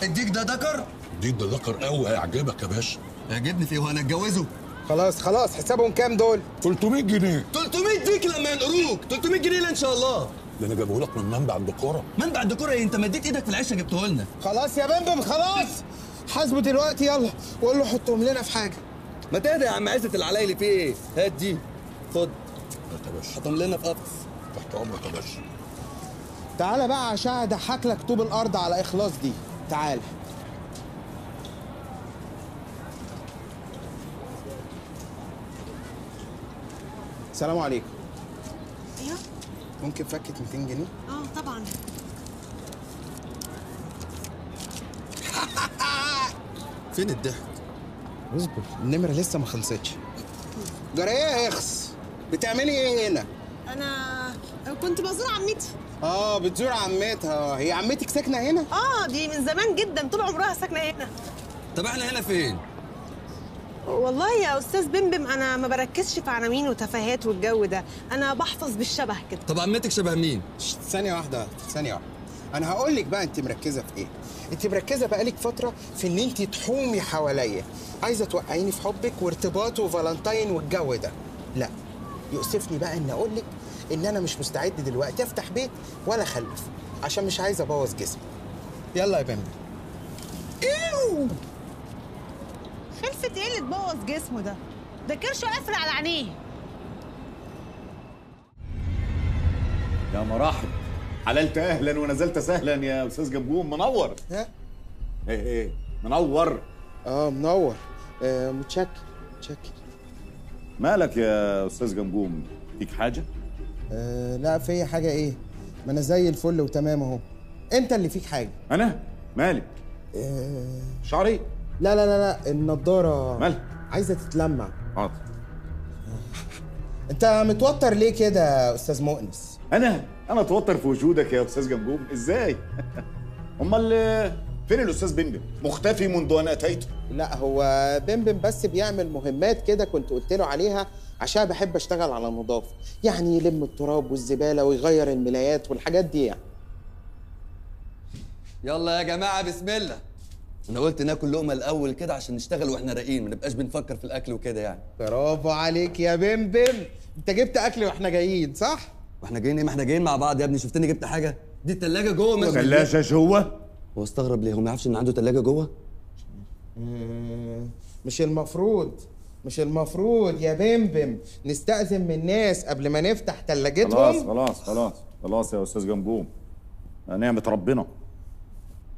[SPEAKER 5] الديك ده ذكر؟
[SPEAKER 12] الديك ده ذكر قوي، هيعجبك يا باشا.
[SPEAKER 5] هيعجبني فيه، وانا اتجوزه؟
[SPEAKER 6] خلاص حسابهم كام دول؟
[SPEAKER 12] 300 جنيه.
[SPEAKER 5] 300 ديك لما ينقروك، 300 جنيه لا ان شاء الله.
[SPEAKER 12] ده انا جابه لك من منبع الدكوره.
[SPEAKER 5] منبع الدكوره ايه؟ انت مديت ايدك في العشه جبته لنا.
[SPEAKER 6] خلاص يا بمبم خلاص، حاسبه دلوقتي يلا وقول له حطهم لنا في حاجه.
[SPEAKER 5] ما تهدى يا عم عزت العلايلي، في ايه؟ هات دي، خد.
[SPEAKER 12] هات يا باشا.
[SPEAKER 5] حطهم لنا في قفص.
[SPEAKER 12] تحت امرك يا باشا.
[SPEAKER 6] تعالى بقى عشان اضحك لك طوب الارض على اخلاص دي. تعالى. السلام عليكم.
[SPEAKER 9] ايوه
[SPEAKER 6] ممكن فكة 200 جنيه؟
[SPEAKER 9] طبعا.
[SPEAKER 6] فين الضحك؟ اصبر، النمرة لسه ما خلصتش. جرى ايه يا اخس؟ بتعملي ايه هنا؟
[SPEAKER 9] انا كنت بزور عمتي.
[SPEAKER 6] بتزور عمتها. هي عمتك ساكنة هنا؟
[SPEAKER 9] دي من زمان جدا، طول عمرها ساكنة هنا.
[SPEAKER 5] طب احنا هنا فين؟
[SPEAKER 9] والله يا استاذ بمبم انا ما بركزش في عناوين وتفاهات والجو ده، انا بحفظ بالشبه كده.
[SPEAKER 5] طب عمتك شبه مين؟
[SPEAKER 6] ثانية واحدة. انا هقول لك بقى انت مركزة في ايه. انت مركزة بقالك فترة في ان انت تحومي حواليا، عايزة توقعيني في حبك وارتباط وفالنتاين والجو ده. لا، يؤسفني بقى ان اقول لك ان انا مش مستعد دلوقتي افتح بيت ولا اخلف، عشان مش عايز ابوظ جسمي. يلا يا بمبم.
[SPEAKER 9] ايوه، خلفة ايه اللي تبوظ جسمه ده كرشه قافل على عينيه.
[SPEAKER 1] يا مراحب، حللت اهلا ونزلت سهلا يا استاذ جمجوم. منور.
[SPEAKER 6] ها؟
[SPEAKER 1] ايه منور.
[SPEAKER 6] منور. متشكر.
[SPEAKER 1] مالك يا استاذ جمجوم؟ فيك حاجه؟
[SPEAKER 6] لا فيا حاجه ايه؟ ما انا زي الفل وتمام اهو. انت اللي فيك حاجه.
[SPEAKER 1] انا مالي؟ شعري؟
[SPEAKER 6] لا النضاره
[SPEAKER 1] مالها؟
[SPEAKER 6] عايزه تتلمع.
[SPEAKER 1] حاضر.
[SPEAKER 6] انت متوتر ليه كده يا استاذ مؤنس؟
[SPEAKER 1] انا اتوتر في وجودك يا استاذ جمجوم ازاي؟ امال فين الاستاذ بمبم؟ مختفي منذ ان اتيته.
[SPEAKER 6] لا هو بمبم بس بيعمل مهمات كده كنت قلت له عليها، عشان بحب اشتغل على النظافه، يعني يلم التراب والزباله ويغير الملايات والحاجات دي يعني.
[SPEAKER 5] يلا يا جماعه بسم الله. انا قلت ناكل لقمه الاول كده عشان نشتغل واحنا رايقين، ما نبقاش بنفكر في الاكل وكده يعني.
[SPEAKER 6] برافو عليك يا بمبم، انت جبت اكل واحنا جايين صح؟
[SPEAKER 5] واحنا جايين ايه؟ ما احنا جايين مع بعض يا ابني. شفتني جبت حاجه؟ دي الثلاجه جوه. ما
[SPEAKER 1] ثلاجه جوه؟
[SPEAKER 5] هو استغرب ليه؟ هو ما يعرفش ان عنده ثلاجه جوه؟
[SPEAKER 6] مش المفروض يا بمبم نستأذن من الناس قبل ما نفتح تلاجتهم؟
[SPEAKER 1] خلاص يا استاذ جمجوم، نعمة ربنا.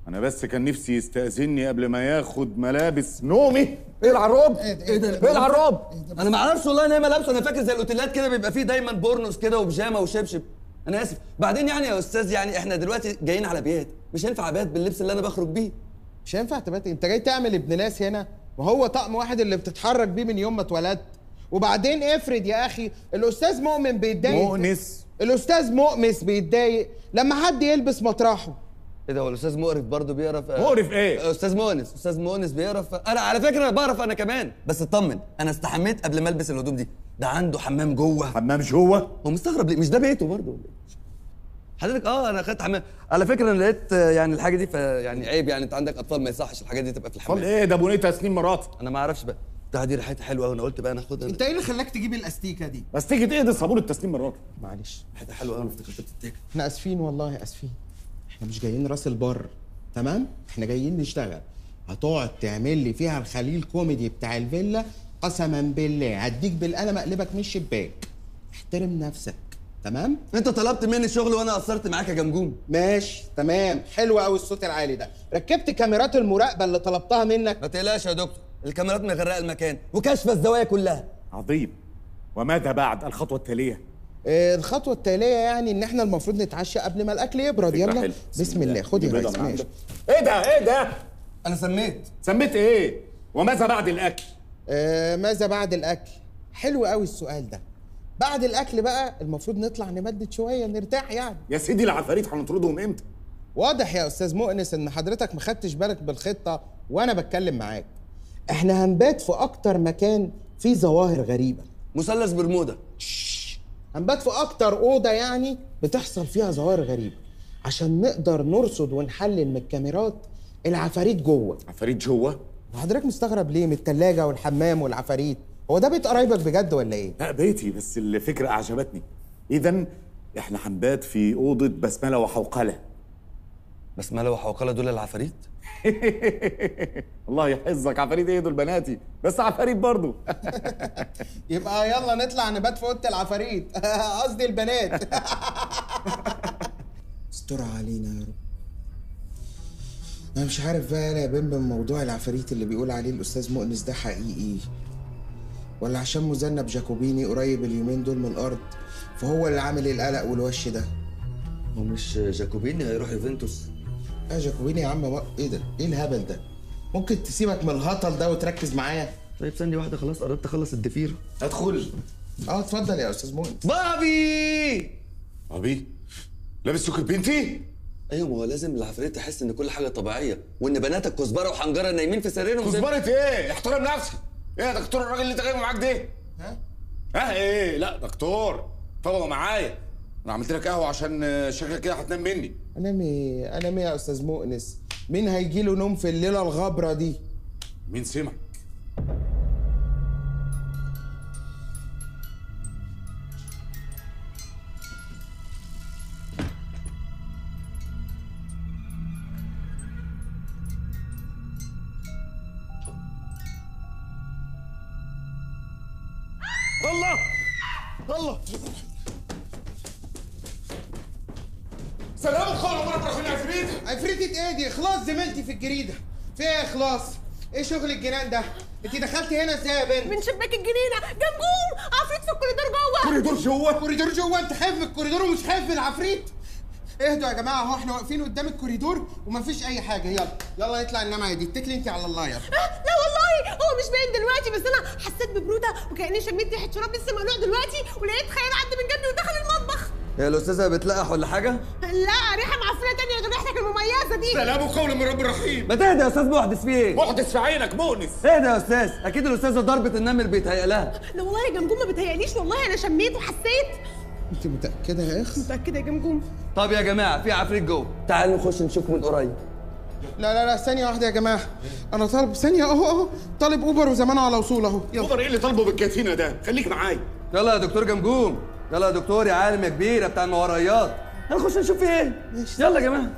[SPEAKER 1] انا بس كان نفسي يستأذني قبل ما ياخد ملابس نومي.
[SPEAKER 5] ايه العراب؟ ايه العراب؟ انا ما اعرفش والله ان هي ملابس، انا فاكر زي الاوتيلات كده بيبقى فيه دايما بورنوس كده وبيجامه وشبشب. انا اسف. بعدين يعني يا استاذ، يعني احنا دلوقتي جايين على بيات، مش هينفع ابات باللبس اللي انا بخرج بيه.
[SPEAKER 6] مش هينفع تبات؟ انت جاي تعمل ابن ناس هنا؟ ما هو طقم واحد اللي بتتحرك بيه من يوم ما اتولدت. وبعدين افرض يا اخي الاستاذ مؤمن بيتضايق، الاستاذ مؤمس بيتضايق لما حد يلبس مطرحه.
[SPEAKER 5] ايه ده؟ هو الاستاذ مقرف برضه بيقرف؟
[SPEAKER 1] مقرف ايه؟
[SPEAKER 5] استاذ مؤنس بيقرف. انا على فكره بعرف انا كمان، بس اطمن انا استحميت قبل ما البس الهدوم دي. ده عنده حمام جوه.
[SPEAKER 1] حمام جوه؟
[SPEAKER 5] هو مستغرب ليه؟ مش ده بيته برضه حضرتك؟ انا خدت حمام على فكره. انا لقيت يعني الحاجه دي، يعني عيب، يعني انت عندك اطفال ما يصحش الحاجات دي تبقى في الحمام.
[SPEAKER 1] اطفال ايه؟ ده بونيتها سنين مراتي.
[SPEAKER 5] انا ما اعرفش بقى، ده دي ريحتها حلوه وانا قلت بقى ناخدها.
[SPEAKER 6] انت ايه اللي خلاك تجيب الاستيكه دي؟
[SPEAKER 1] استيكه ايه؟ دي صابون التسنين مراتي.
[SPEAKER 6] معلش،
[SPEAKER 5] ريحتها حلوه انا افتكرت بتتاكل.
[SPEAKER 6] احنا اسفين والله اسفين، احنا مش جايين راس البر، تمام؟ احنا جايين نشتغل. هتقعد تعمل لي فيها الخليل كوميدي بتاع الفيلا، قسما بالله هديك بالقلم اقلبك من الشباك. احترم نفسك، تمام؟
[SPEAKER 5] انت طلبت مني شغل وانا قصرت معاك يا جمجوم.
[SPEAKER 6] ماشي تمام، حلو قوي الصوت العالي ده. ركبت كاميرات المراقبه اللي طلبتها منك؟
[SPEAKER 5] ما تقلقش يا دكتور، الكاميرات مغرقه المكان وكاشفه الزوايا كلها.
[SPEAKER 1] عظيم. وماذا بعد؟ الخطوه التاليه؟
[SPEAKER 6] الخطوه التاليه يعني ان احنا المفروض نتعشى قبل ما الاكل يبرد. يلا بسم الله. خد يا ريس. ماشي.
[SPEAKER 1] ايه ده؟
[SPEAKER 5] انا
[SPEAKER 1] سميت ايه؟ وماذا بعد الاكل؟
[SPEAKER 6] ماذا بعد الاكل؟ حلو قوي السؤال ده. بعد الاكل بقى المفروض نطلع نمدد شويه نرتاح يعني.
[SPEAKER 1] يا سيدي العفاريت هنطردهم امتى؟
[SPEAKER 6] واضح يا استاذ مؤنس ان حضرتك ما خدتش بالك بالخطه وانا بتكلم معاك. احنا هنبات في اكتر مكان فيه ظواهر غريبه.
[SPEAKER 5] مثلث برمودا.
[SPEAKER 6] هنبات في اكتر اوضه يعني بتحصل فيها ظواهر غريبه، عشان نقدر نرصد ونحلل من الكاميرات العفاريت جوه.
[SPEAKER 1] عفاريت جوه؟
[SPEAKER 6] وحضرتك مستغرب ليه من التلاجة والحمام والعفاريت؟ هو ده بيت قرايبك بجد ولا ايه؟
[SPEAKER 1] لا بيتي، بس الفكره اعجبتني. اذا احنا هنبات في اوضه بسمله وحوقله.
[SPEAKER 5] بسمله وحوقله دول العفاريت؟
[SPEAKER 1] الله يحفظك. عفاريت ايه دول؟ بناتي، بس عفاريت برضو.
[SPEAKER 6] يبقى يلا نطلع نبات في اوضه العفاريت. قصدي البنات. استر علينا يا رب. انا مش عارف بقى يا بمبم موضوع العفاريت اللي بيقول عليه الاستاذ مؤنس ده حقيقي، ولا عشان مذنب جاكوبيني قريب اليومين دول من الارض فهو اللي عامل القلق والوش ده.
[SPEAKER 5] هو مش جاكوبيني هيروح يوفنتوس؟
[SPEAKER 6] جاكوبيني يا عم. ايه ده؟ ايه الهبل ده؟ ممكن تسيبك من الهطل ده وتركز معايا؟
[SPEAKER 5] طيب ثانيه واحده، خلاص قربت اخلص الضفيره.
[SPEAKER 1] ادخل.
[SPEAKER 6] اتفضل يا استاذ مؤنس.
[SPEAKER 1] بابي لابس سكر بنتي؟
[SPEAKER 5] ايوه، ما هو لازم العفاريت تحس ان كل حاجه طبيعيه، وان بناتك كزبره وحنجره نايمين في سريرهم.
[SPEAKER 1] كزبره ايه؟ احترم نفسك. ايه يا دكتور الراجل اللي انت جايبه معاك ده؟ ايه؟ لا دكتور فوق معايا. انا عملت لك قهوه عشان شكلك كده هتنام مني.
[SPEAKER 6] انام ايه يا استاذ مؤنس؟ مين هيجي له نوم في الليله الغبره دي؟
[SPEAKER 1] مين سمع؟ الله سلام خالص. وانا بروح عفريت.
[SPEAKER 6] عفريتة ايه دي؟ اخلاص زميلتي في الجريده. في ايه اخلاص؟ ايه شغل الجنان ده؟ انت دخلتي هنا ازاي يا بنت؟
[SPEAKER 10] من شباك الجنينه. جمجوم عفريت في الكوريدور جوه.
[SPEAKER 6] كوريدور جوه؟ انت خايف من الكوريدور ومش خايف من العفريت؟ اهدوا يا جماعه، اهو احنا واقفين قدام الكوريدور ومفيش اي حاجه. يلا نطلع ننام عادي. اتكلي انت على الله. يلا.
[SPEAKER 10] لا والله هو مش باين دلوقتي، بس انا حسيت ببروده وكاني شميت ريحه شراب لسه مقلوع دلوقتي، ولقيت خيال عدى من جنبي ودخل المطبخ.
[SPEAKER 5] هي الاستاذه بتلقح ولا حاجه؟
[SPEAKER 10] لا، ريحه معفنه تانية غير ريحتك المميزه دي.
[SPEAKER 1] سلام قول من رب الرحيم.
[SPEAKER 5] ما تهدى يا استاذ محدث، في ايه؟
[SPEAKER 1] محدث في عينك مؤنس.
[SPEAKER 5] اهدى يا استاذ، اكيد الاستاذه ضربه النمر بيتهيأ لها.
[SPEAKER 10] لا والله يا جمجوم ما بيتهيأليش، والله انا شميت وحسيت.
[SPEAKER 6] انت متاكده يا اخ؟
[SPEAKER 10] متاكده يا جمجوم.
[SPEAKER 5] طب يا جماعه في عفريت جوه، تعالوا نخش نشوف من قريب.
[SPEAKER 6] لا ثانيه واحده يا جماعه، انا طالب ثانيه اهو طالب اوبر وزمانه على وصول اهو.
[SPEAKER 1] اوبر ايه اللي طالبه بالكاتينه ده؟ خليك معايا.
[SPEAKER 5] يلا يا دكتور جمجوم، يلا يا دكتور يا عالم يا كبير يا بتاع الموريات، هنخش نشوف في ايه. يلا يا جماعه.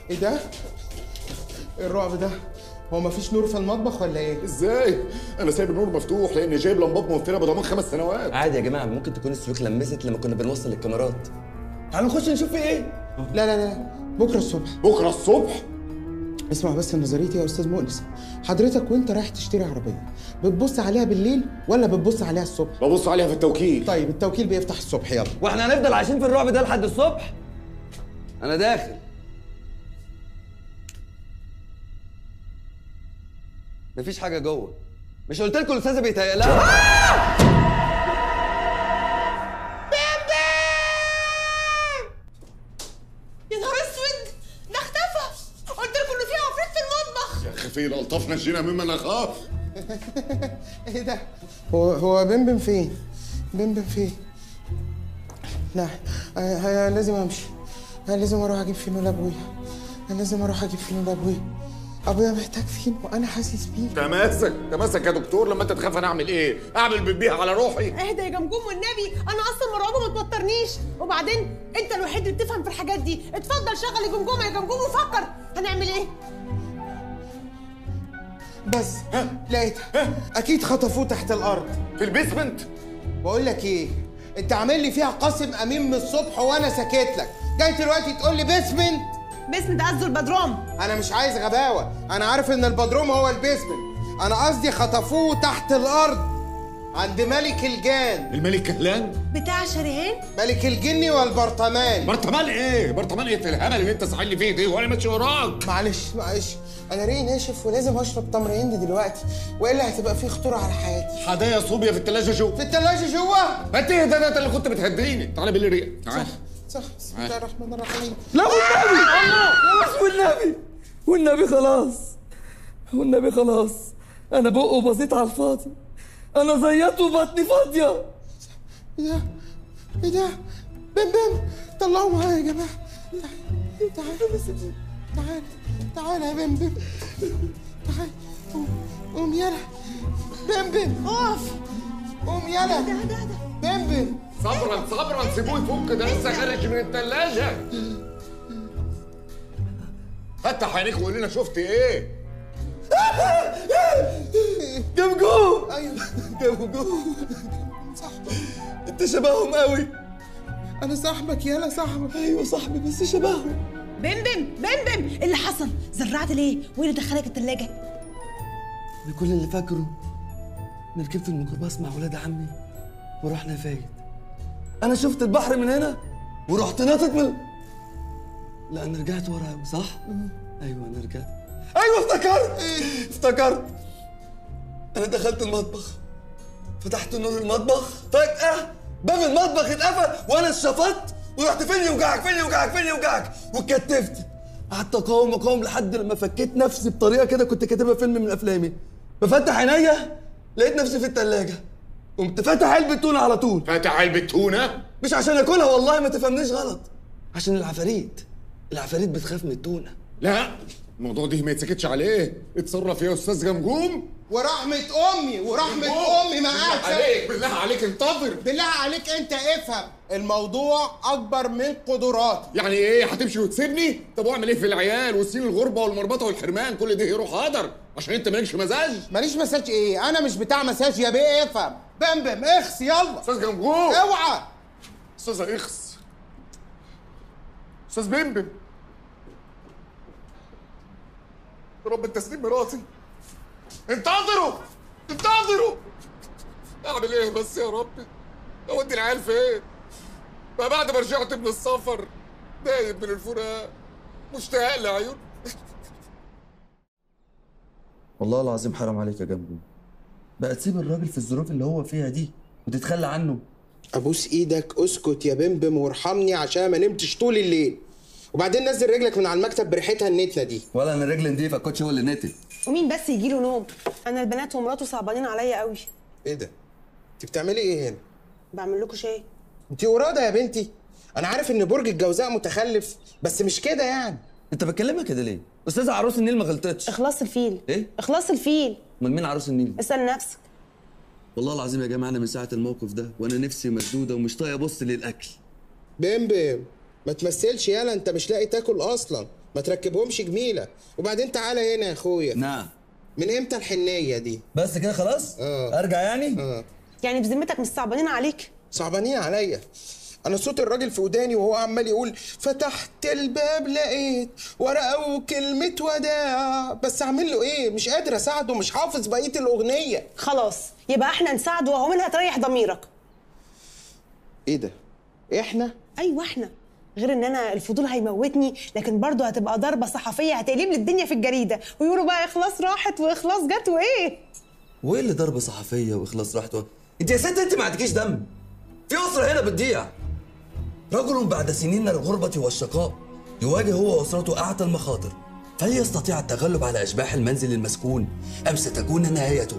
[SPEAKER 6] ايه ده؟ ايه الرعب ده؟ هو مفيش نور في المطبخ ولا ايه؟
[SPEAKER 1] ازاي؟ انا سايب النور مفتوح لاني جايب لمبات موفره بضمان 5 سنوات.
[SPEAKER 5] عادي يا جماعه، ممكن تكون السلوك لمست لما كنا بنوصل الكاميرات. تعالوا نخش نشوف في ايه.
[SPEAKER 6] لا لا لا، بكره الصبح.
[SPEAKER 1] بكره الصبح؟
[SPEAKER 6] اسمع بس نظريتي يا استاذ مؤنس، حضرتك وانت رايح تشتري عربيه بتبص عليها بالليل ولا بتبص عليها الصبح؟
[SPEAKER 1] ببص عليها في التوكيل.
[SPEAKER 6] طيب التوكيل بيفتح الصبح، يلا.
[SPEAKER 5] واحنا هنفضل عايشين في الرعب ده لحد الصبح؟ انا داخل. مفيش حاجه جوه. مش قلت لكم الاستاذه بيتهيأ لها؟
[SPEAKER 3] يا نهار اسود، ده اختفى. قلت لكم انه في عفريت في المطبخ.
[SPEAKER 1] يا اخي فين الطاف نجينا مما نخاف.
[SPEAKER 6] ايه ده؟ هو بمبم فين؟ بمبم فين؟ لا لازم امشي. انا لازم اروح اجيب فينو لابويا. انا لازم اروح اجيب فينو لابويا. ابويا محتاج فينو وانا حاسس بيه.
[SPEAKER 1] تماسك يا دكتور. لما انت تخاف انا اعمل ايه؟ اعمل بتبيها على روحي.
[SPEAKER 9] اهدى يا جمجوم والنبي، انا اصلا مرعوبه ما توترنيش. وبعدين انت الوحيد اللي بتفهم في الحاجات دي. اتفضل شغل يا جمجوم يا جمجوم وفكر هنعمل ايه.
[SPEAKER 6] بس لقيتها. اكيد خطفوه تحت الارض
[SPEAKER 1] في البيسمنت.
[SPEAKER 6] بقول لك ايه، انت عامل لي فيها قاسم امين من الصبح وانا ساكت لك، جاي دلوقتي تقول لي بيسمنت؟
[SPEAKER 9] بيسمنت قصده البدروم.
[SPEAKER 6] انا مش عايز غباوه، انا عارف ان البدروم هو البيسمنت. انا قصدي خطفوه تحت الارض عند ملك الجان.
[SPEAKER 1] الملك كهلان
[SPEAKER 9] بتاع شريهان؟
[SPEAKER 6] ملك الجن والبرطمان.
[SPEAKER 1] برطمان ايه؟ برطمان ايه في الهبل اللي انت صاحي لي فيه دي وانا ماشي وراك؟
[SPEAKER 6] معلش انا ريقي ناشف ولازم اشرب تمر هندي دلوقتي والا هتبقى في خطوره على حياتي.
[SPEAKER 1] حدايا صوبيا في الثلاجه جوه.
[SPEAKER 6] في الثلاجه جوه؟
[SPEAKER 1] انت ايه ده انت اللي كنت بتهديني. تعالى باللي ريق. تعالى.
[SPEAKER 6] صح. بسم الله الرحمن الرحيم.
[SPEAKER 5] لا والنبي والنبي خلاص. انا بقه بسيط على الفاضي. انا زيته وبطني فاضيه.
[SPEAKER 6] ايه ده؟ بم طلعوا معايا يا جماعه. تعال يا بم. تعال قوم يلا. بم اقف. قوم يلا. بم
[SPEAKER 1] صبرا سيبوه يفك، ده لسه خارج من الثلاجه. فتح عينيك وقول لنا شفت ايه؟
[SPEAKER 5] جمجوم.
[SPEAKER 6] ايوه
[SPEAKER 5] جمجوم. صح، انت شبههم قوي.
[SPEAKER 6] انا صاحبك يالا صاحبك.
[SPEAKER 5] ايوه صاحبي بس شبههم.
[SPEAKER 9] بمبم ايه اللي حصل؟ زرعت ليه؟ وايه اللي دخلك التلاجة؟
[SPEAKER 5] انا كل اللي فاكره اني ركبت الميكروباص مع ولاد عمي ورحنا فايد. انا شفت البحر من هنا ورحت ناطط من. لا انا رجعت ورا قوي صح؟ ايوه انا رجعت. ايوه افتكرت. انا دخلت المطبخ، فتحت نور المطبخ، فجأة باب المطبخ اتقفل وانا اتشفطت ورحت فين يوجعك واتكتفت. قعدت اقاوم لحد لما فكيت نفسي بطريقه كده كنت كاتبها فيلم من افلامي. بفتح عينيا لقيت نفسي في الثلاجه. قمت فاتح علبه تونه على طول.
[SPEAKER 1] فاتح علبه تونه؟
[SPEAKER 5] مش عشان اكلها والله، ما تفهمنيش غلط. عشان العفاريت بتخاف من التونه.
[SPEAKER 1] لا الموضوع ده ما يتسكتش عليه. اتصرف يا استاذ جمجوم.
[SPEAKER 6] ورحمة أمي ما قالش.
[SPEAKER 1] بالله عليك انتظر.
[SPEAKER 6] بالله عليك أنت افهم، الموضوع أكبر من قدراتي.
[SPEAKER 1] يعني إيه هتمشي وتسيبني؟ طب واعمل إيه في العيال والسنين الغربة والمربطة والحرمان؟ كل ده يروح هدر عشان أنت مالكش مزاج؟
[SPEAKER 6] ماليش مزاج إيه؟ أنا مش بتاع مساج يا بيه افهم. بمبم اخس يلا.
[SPEAKER 1] أستاذ جمجوم
[SPEAKER 6] اوعى.
[SPEAKER 1] أستاذ اخس. أستاذ بمبم. يا رب التسليم مراتي. انتظروا اعمل ايه بس يا ربي؟ اودي العيال فين؟ ما بعد ما رجعت من السفر دايب من الفراق مشتاق لعيون.
[SPEAKER 5] والله العظيم حرام عليك يا جمجوم بقى تسيب الراجل في الظروف اللي هو فيها دي وتتخلى عنه.
[SPEAKER 6] ابوس ايدك اسكت يا بمبم وارحمني عشان ما نمتش طول الليل. وبعدين نزل رجلك من على المكتب بريحتها النتنه دي.
[SPEAKER 5] ولا انا رجلي نضيفه الكوتش هو اللي نتن.
[SPEAKER 9] ومين بس يجي له نوم؟ انا البنات ومراته صعبانين عليا قوي.
[SPEAKER 6] ايه ده؟ انت بتعملي ايه هنا؟
[SPEAKER 9] بعمل لكم شاي.
[SPEAKER 6] انت وراده يا بنتي. انا عارف ان برج الجوزاء متخلف بس مش كده يعني.
[SPEAKER 5] انت بتكلمها كده ليه؟ استاذه عروس النيل ما غلطتش.
[SPEAKER 9] اخلاص الفيل.
[SPEAKER 5] ايه؟
[SPEAKER 9] اخلاص الفيل.
[SPEAKER 5] امال مين عروس النيل؟
[SPEAKER 9] اسال نفسك.
[SPEAKER 5] والله العظيم يا جماعه انا من ساعه الموقف ده وانا نفسي مسدوده ومش طايق ابص للاكل.
[SPEAKER 6] بمبم ما تمثلش يالا، انت مش لاقي تاكل اصلا. ما تركبهمش جميله. وبعدين تعالى هنا يا اخويا.
[SPEAKER 5] نعم.
[SPEAKER 6] من امتى الحنيه دي؟
[SPEAKER 5] بس كده خلاص؟ ارجع يعني؟
[SPEAKER 9] يعني بذمتك مش صعبانين عليك؟
[SPEAKER 6] صعبانين عليا. انا صوت الراجل في وداني وهو عمال يقول فتحت الباب لقيت ورقه وكلمه وداع، بس اعمل له ايه؟ مش قادر اساعده، مش حافظ بقيه الاغنيه.
[SPEAKER 9] خلاص يبقى احنا نساعده وهو منها تريح ضميرك.
[SPEAKER 6] ايه ده؟ احنا؟
[SPEAKER 9] ايوه احنا. غير ان انا الفضول هيموتني، لكن برضه هتبقى ضربه صحفيه هتقلب لي الدنيا في الجريده ويقولوا بقى اخلاص راحت واخلاص جت وايه؟
[SPEAKER 5] وايه اللي ضربه صحفيه واخلاص راحت انت يا ست انت ما عندكيش دم. في اسره هنا بتضيع. رجل بعد سنين الغربه والشقاء يواجه هو واسرته اعتى المخاطر، فهل يستطيع التغلب على اشباح المنزل المسكون ام ستكون نهايته؟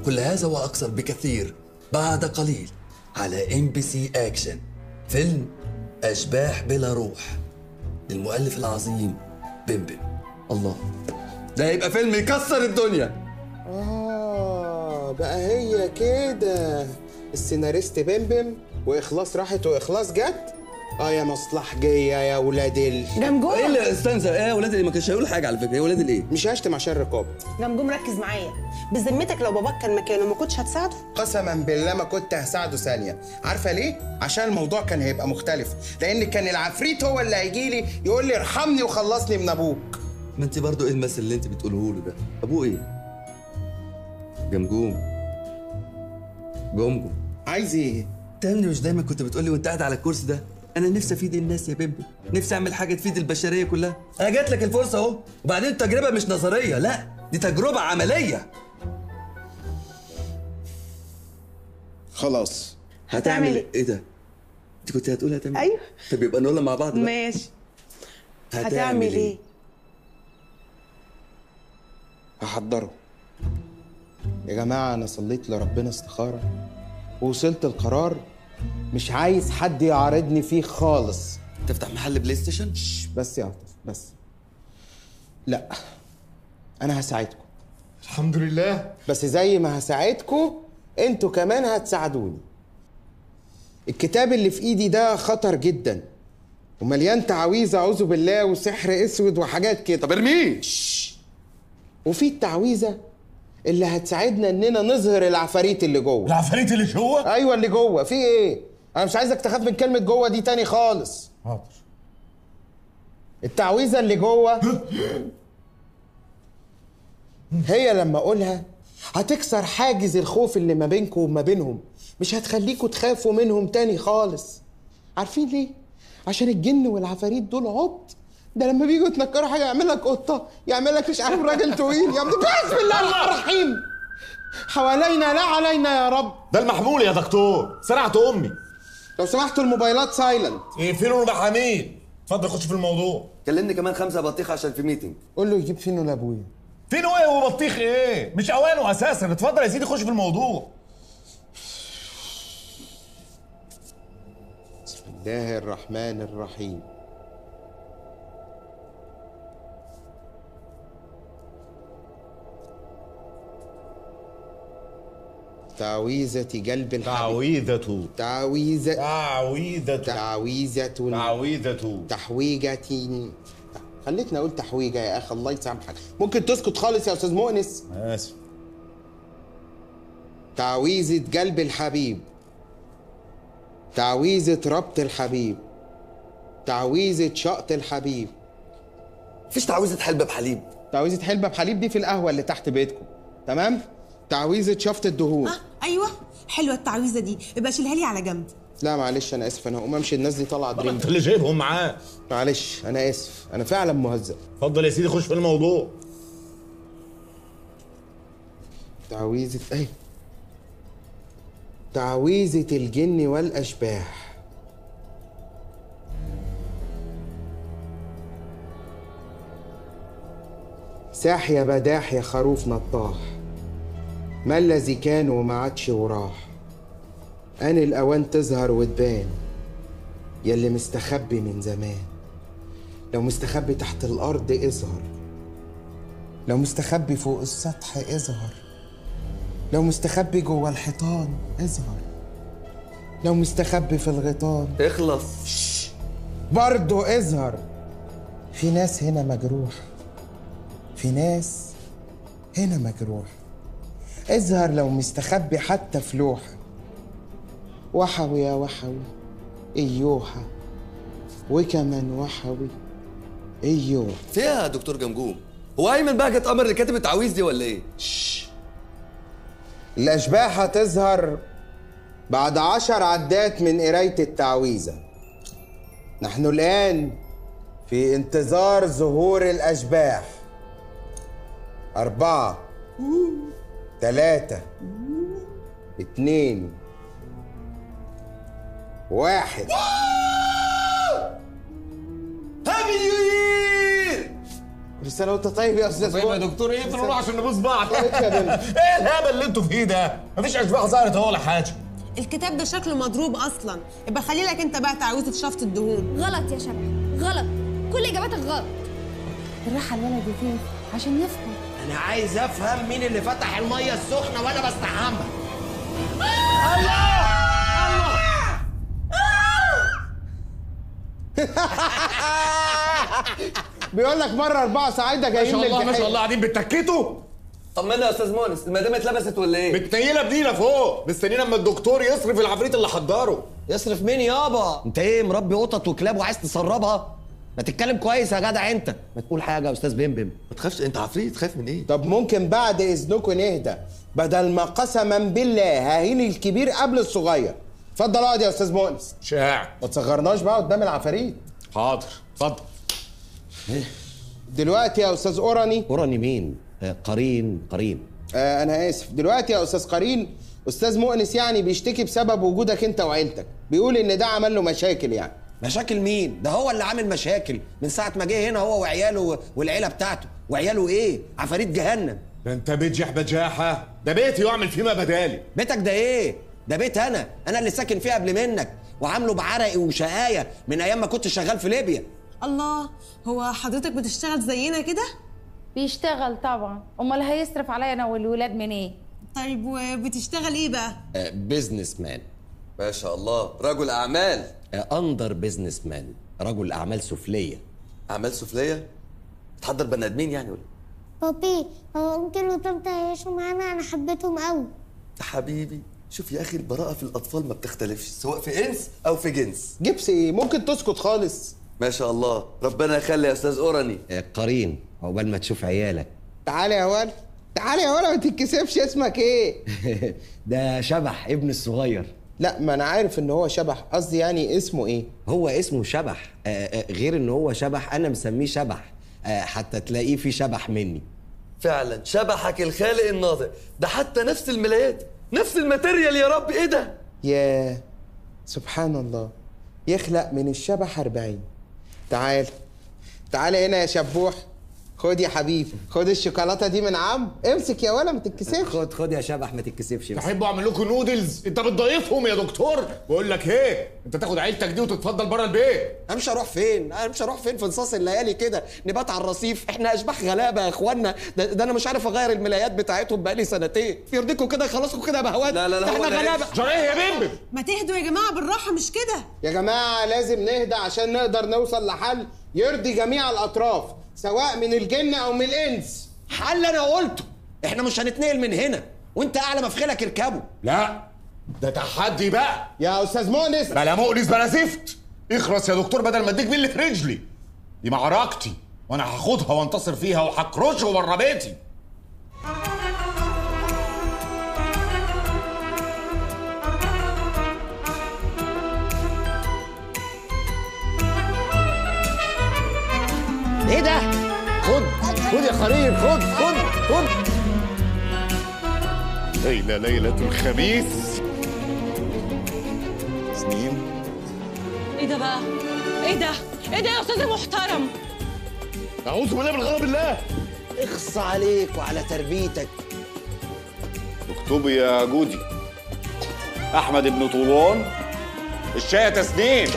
[SPEAKER 5] كل هذا واكثر بكثير بعد قليل على MBC أكشن. فيلم أشباح بلا روح للمؤلف العظيم بمبم. الله، ده هيبقى فيلم يكسر الدنيا.
[SPEAKER 6] بقى هي كده السيناريست بمبم واخلاص راحت واخلاص جت. يا مصلحجيه يا ولاد
[SPEAKER 9] جمجوم.
[SPEAKER 5] ايه اللي استنزل؟ ايه يا ولاد اللي ما كانش هيقول حاجه على فكره. ايه ولاد الايه؟
[SPEAKER 6] مش هشتم عشان الرقابه.
[SPEAKER 9] جمجوم ركز معايا، بذمتك لو باباك كان مكانه ما كنتش هتساعده؟
[SPEAKER 6] قسما بالله ما كنت هساعده ثانيه. عارفه ليه؟ عشان الموضوع كان هيبقى مختلف، لان كان العفريت هو اللي هيجي لي يقول لي ارحمني وخلصني من ابوك.
[SPEAKER 5] ما انت برضه ايه المثل اللي انت بتقوله له ده؟ ابوه ايه؟ جمجوم. جمجم
[SPEAKER 6] عايز ايه؟
[SPEAKER 5] تاني مش دايما كنت بتقولي وانت قاعد على الكرسي ده انا نفسي افيد الناس يا بيبي، نفسي اعمل حاجه تفيد البشريه كلها. انا جات لك الفرصه اهو، وبعدين التجربه مش نظريه، لا دي تجربه عمليه.
[SPEAKER 6] خلاص
[SPEAKER 9] هتعمل
[SPEAKER 5] ايه ده؟ انت كنت هتقولي هتعمل
[SPEAKER 9] ايوه.
[SPEAKER 5] طب يبقى نقولها مع بعض بقى.
[SPEAKER 9] ماشي. هتعمل ايه؟
[SPEAKER 6] هحضره. يا جماعه انا صليت لربنا استخاره ووصلت القرار مش عايز حد يعارضني فيه خالص.
[SPEAKER 5] تفتح محل بلاي ستيشن؟
[SPEAKER 6] بس يا عاطف بس. لا انا هساعدكم.
[SPEAKER 1] الحمد لله.
[SPEAKER 6] بس زي ما هساعدكم انتوا كمان هتساعدوني. الكتاب اللي في ايدي ده خطر جدا ومليان تعاويذ اعوذ بالله وسحر اسود وحاجات كده.
[SPEAKER 1] طب ارميه.
[SPEAKER 6] وفي التعويذه اللي هتساعدنا اننا نظهر العفاريت اللي جوه.
[SPEAKER 1] العفاريت اللي جوه؟
[SPEAKER 6] ايوه اللي جوه. في ايه؟ انا مش عايزك تخاف من كلمه جوه دي تاني خالص.
[SPEAKER 1] حاضر.
[SPEAKER 6] التعويذه اللي جوه هي لما اقولها هتكسر حاجز الخوف اللي ما بينكم وما بينهم، مش هتخليكوا تخافوا منهم تاني خالص. عارفين ليه؟ عشان الجن والعفاريت دول عبط. ده لما بيجوا يتنكروا حاجه يعمل لك قطه، يعمل لك مش عارف راجل طويل، يا ابني بسم الله الرحمن الرحيم. حوالينا لا علينا يا رب.
[SPEAKER 1] ده المحمول يا دكتور، سرعت امي.
[SPEAKER 6] لو سمحتوا الموبايلات سايلنت.
[SPEAKER 1] اقفلوا المحامين. اتفضل خش في الموضوع.
[SPEAKER 5] كلمني كمان 5 بطيخ عشان في ميتنج.
[SPEAKER 6] قول له يجيب فينو لابويا.
[SPEAKER 1] فينو ايه وبطيخ ايه؟ مش اوانه اساسا. اتفضل يا سيدي خش في الموضوع.
[SPEAKER 6] بسم الله الرحمن الرحيم. تعويذة قلب الحبيب.
[SPEAKER 1] تعويذة.
[SPEAKER 6] تعويذة.
[SPEAKER 1] تعويذة.
[SPEAKER 6] تعويذة.
[SPEAKER 1] تعويذة.
[SPEAKER 6] تحويجة. خليتني اقول تحويجة يا اخي، الله يسامحك. ممكن تسكت خالص يا استاذ مؤنس؟
[SPEAKER 1] اسف.
[SPEAKER 6] تعويذة قلب الحبيب، تعويذة ربط الحبيب، تعويذة شقط الحبيب.
[SPEAKER 5] مفيش تعويذة حلبة بحليب.
[SPEAKER 6] تعويذة حلبة بحليب دي في القهوة اللي تحت بيتكم، تمام؟ تعويذة شفط الدهون.
[SPEAKER 9] ايوه حلوه التعويذه دي، يبقى شيلها لي على جنب.
[SPEAKER 6] لا معلش انا اسف، انا هقوم امشي، الناس دي طالعه دريم.
[SPEAKER 1] انت اللي جايبهم معاه.
[SPEAKER 6] معلش انا اسف، انا فعلا مهزأ.
[SPEAKER 1] اتفضل يا سيدي خش في الموضوع.
[SPEAKER 6] تعويذة ايه؟ تعويذة الجن والاشباح. ساح يا بداح يا خروف نطاح، ما الذي كان وما عادش وراح، آن الأوان تظهر وتبان يلي مستخبي من زمان. لو مستخبي تحت الأرض اظهر، لو مستخبي فوق السطح اظهر، لو مستخبي جوه الحيطان اظهر، لو مستخبي في الغيطان
[SPEAKER 5] اخلص
[SPEAKER 6] برضه اظهر. في ناس هنا مجروح، في ناس هنا مجروح، اظهر لو مستخبي حتى في لوحة. وحوي يا وحوي ايوحة، وكمان وحوي ايوه.
[SPEAKER 5] فيها يا دكتور جمجوم، هو ايمن بهجت قمر اللي كاتب التعويذ دي ولا ايه؟
[SPEAKER 6] الاشباح هتظهر بعد 10 عدات من قراية التعويذة. نحن الآن في انتظار ظهور الأشباح. 4 3 2 1.
[SPEAKER 5] هابي نيو يير!
[SPEAKER 6] كل سنة وأنت طيب يا أستاذ
[SPEAKER 2] طيب يا دكتور، ايه بنروح عشان نبوس بعض؟
[SPEAKER 6] طيب يا بنت.
[SPEAKER 2] ايه الهبل اللي انتوا فيه ده؟ مفيش اشباح ظهرت ولا حاجه.
[SPEAKER 9] الكتاب ده شكله مضروب اصلا، يبقى خلي لك انت بقى تعويذه شفط الدهون.
[SPEAKER 13] غلط يا شبح، غلط، كل اجاباتك غلط.
[SPEAKER 14] بالراحه الولد يفهم عشان يفهم.
[SPEAKER 7] انا عايز افهم مين اللي فتح الميه السخنه وانا بستحمى.
[SPEAKER 6] بيقول لك مرة 4 صعايدة جايين
[SPEAKER 2] ما شاء الله ما
[SPEAKER 6] للجحيم.
[SPEAKER 2] شاء الله، قاعدين بتتكتوا.
[SPEAKER 5] طمنا يا استاذ مونس، المدام اتلبست ولا ايه؟
[SPEAKER 2] متنيله بدينا فوق، مستنيين اما الدكتور يصرف العفريت اللي حضره.
[SPEAKER 7] يصرف مين يابا؟ انت ايه مربي قطط وكلاب وعايز تسربها؟ ما تتكلم كويس يا جدع انت، ما تقول حاجه يا استاذ بمبم.
[SPEAKER 5] ما تخافش، انت عفريت، خايف من ايه؟
[SPEAKER 6] طب ممكن بعد اذنكم نهدى، بدل ما قسما بالله ههين الكبير قبل الصغير. اتفضل اقعد يا استاذ مؤنس.
[SPEAKER 2] شاع
[SPEAKER 6] ما تصغرناش بقى قدام العفاريت.
[SPEAKER 2] حاضر، اتفضل.
[SPEAKER 6] دلوقتي يا استاذ اوراني.
[SPEAKER 7] اوراني مين؟ قرين.
[SPEAKER 6] انا اسف. دلوقتي يا استاذ قرين، استاذ مؤنس يعني بيشتكي بسبب وجودك انت وعيلتك، بيقول ان ده عمل له مشاكل. يعني
[SPEAKER 7] مشاكل مين؟ ده هو اللي عامل مشاكل من ساعه ما جه هنا، هو وعياله والعيله بتاعته. وعياله ايه؟ عفاريت جهنم.
[SPEAKER 2] ده انت بتجح بجاحه، ده بيتي واعمل فيه ما بدالي.
[SPEAKER 7] بيتك ده ايه؟ ده بيت انا اللي ساكن فيه قبل منك، وعامله بعرقي وشقايه من ايام ما كنت شغال في ليبيا.
[SPEAKER 9] الله، هو حضرتك بتشتغل زينا كده؟
[SPEAKER 14] بيشتغل طبعا، امال هيصرف عليا انا والولاد من ايه؟
[SPEAKER 9] طيب وبتشتغل ايه بقى؟
[SPEAKER 5] بيزنس مان. ما شاء الله، رجل اعمال. اندر بيزنس مان، رجل اعمال سفليه. اعمال سفليه؟ تحضر بني ادمين يعني ولا؟
[SPEAKER 15] بابي، هو انكل وطنط هيعيشوا معانا، انا حبيتهم قوي.
[SPEAKER 5] يا حبيبي شوف يا اخي، البراءه في الاطفال ما بتختلفش سواء في انس او في جنس.
[SPEAKER 6] جبس ايه؟ ممكن تسكت خالص.
[SPEAKER 5] ما شاء الله، ربنا يخلي يا استاذ اوراني. قرين، عقبال ما تشوف عيالك.
[SPEAKER 6] تعالى يا ولد، تعالى يا ولد، ما تتكسفش. اسمك ايه؟
[SPEAKER 5] ده شبح ابن الصغير.
[SPEAKER 6] لا، ما انا عارف ان هو شبح، قصدي يعني اسمه ايه؟
[SPEAKER 5] هو اسمه شبح، غير ان هو شبح انا مسميه شبح، حتى تلاقيه في شبح مني. فعلا شبحك الخالق الناطق، ده حتى نفس الملايات، نفس الماتيريال. يا رب ايه ده؟
[SPEAKER 6] ياه، سبحان الله، يخلق من الشبح 40. تعال هنا يا شبوح، خد يا حبيبي، خد الشوكولاته دي من عم. امسك يا ولا، ما تتكسفش.
[SPEAKER 5] خد يا شبح، ما تتكسفش.
[SPEAKER 2] تحبوا اعمل لكم نودلز؟ انت بتضيفهم يا دكتور. بقول لك ايه، انت تاخد عيلتك دي وتتفضل بره البيت.
[SPEAKER 7] انا مش هروح فين؟ في نصاص الليالي كده نبات على الرصيف؟ احنا اشباح غلابه يا اخوانا. ده انا مش عارف اغير الملايات بتاعتهم بقالي سنتين. يرضيكم كده خلاصكم كده يا بهوات؟
[SPEAKER 5] لا
[SPEAKER 7] احنا غلابه.
[SPEAKER 2] جرى ايه يا بمبم؟
[SPEAKER 9] ما تهدوا يا جماعه، بالراحه مش كده
[SPEAKER 6] يا جماعه. لازم نهدى عشان نقدر نوصل لحل يرضي جميع الاطراف، سواء من الجن او من الانس.
[SPEAKER 7] حل انا قلته، احنا مش هنتنقل من هنا، وانت اعلى ما في خيلك اركبه.
[SPEAKER 2] لا، ده تحدي بقى
[SPEAKER 6] يا استاذ مؤنس.
[SPEAKER 2] بلا مؤنس بلا زفت. اخرس يا دكتور بدل ما اديك باللي في رجلي. دي معركتي وانا هاخدها وانتصر فيها وهكرشه بره بيتي.
[SPEAKER 7] ايه ده؟
[SPEAKER 2] خد يا خليل، خد. ليلة الخميس. سنين.
[SPEAKER 10] ايه ده بقى؟ ايه ده يا استاذ محترم؟
[SPEAKER 2] اعوذ بالله من غضب الله.
[SPEAKER 7] اخص عليك وعلى تربيتك.
[SPEAKER 1] اكتبي يا جودي. احمد بن طولان، الشاي يا تسنيم.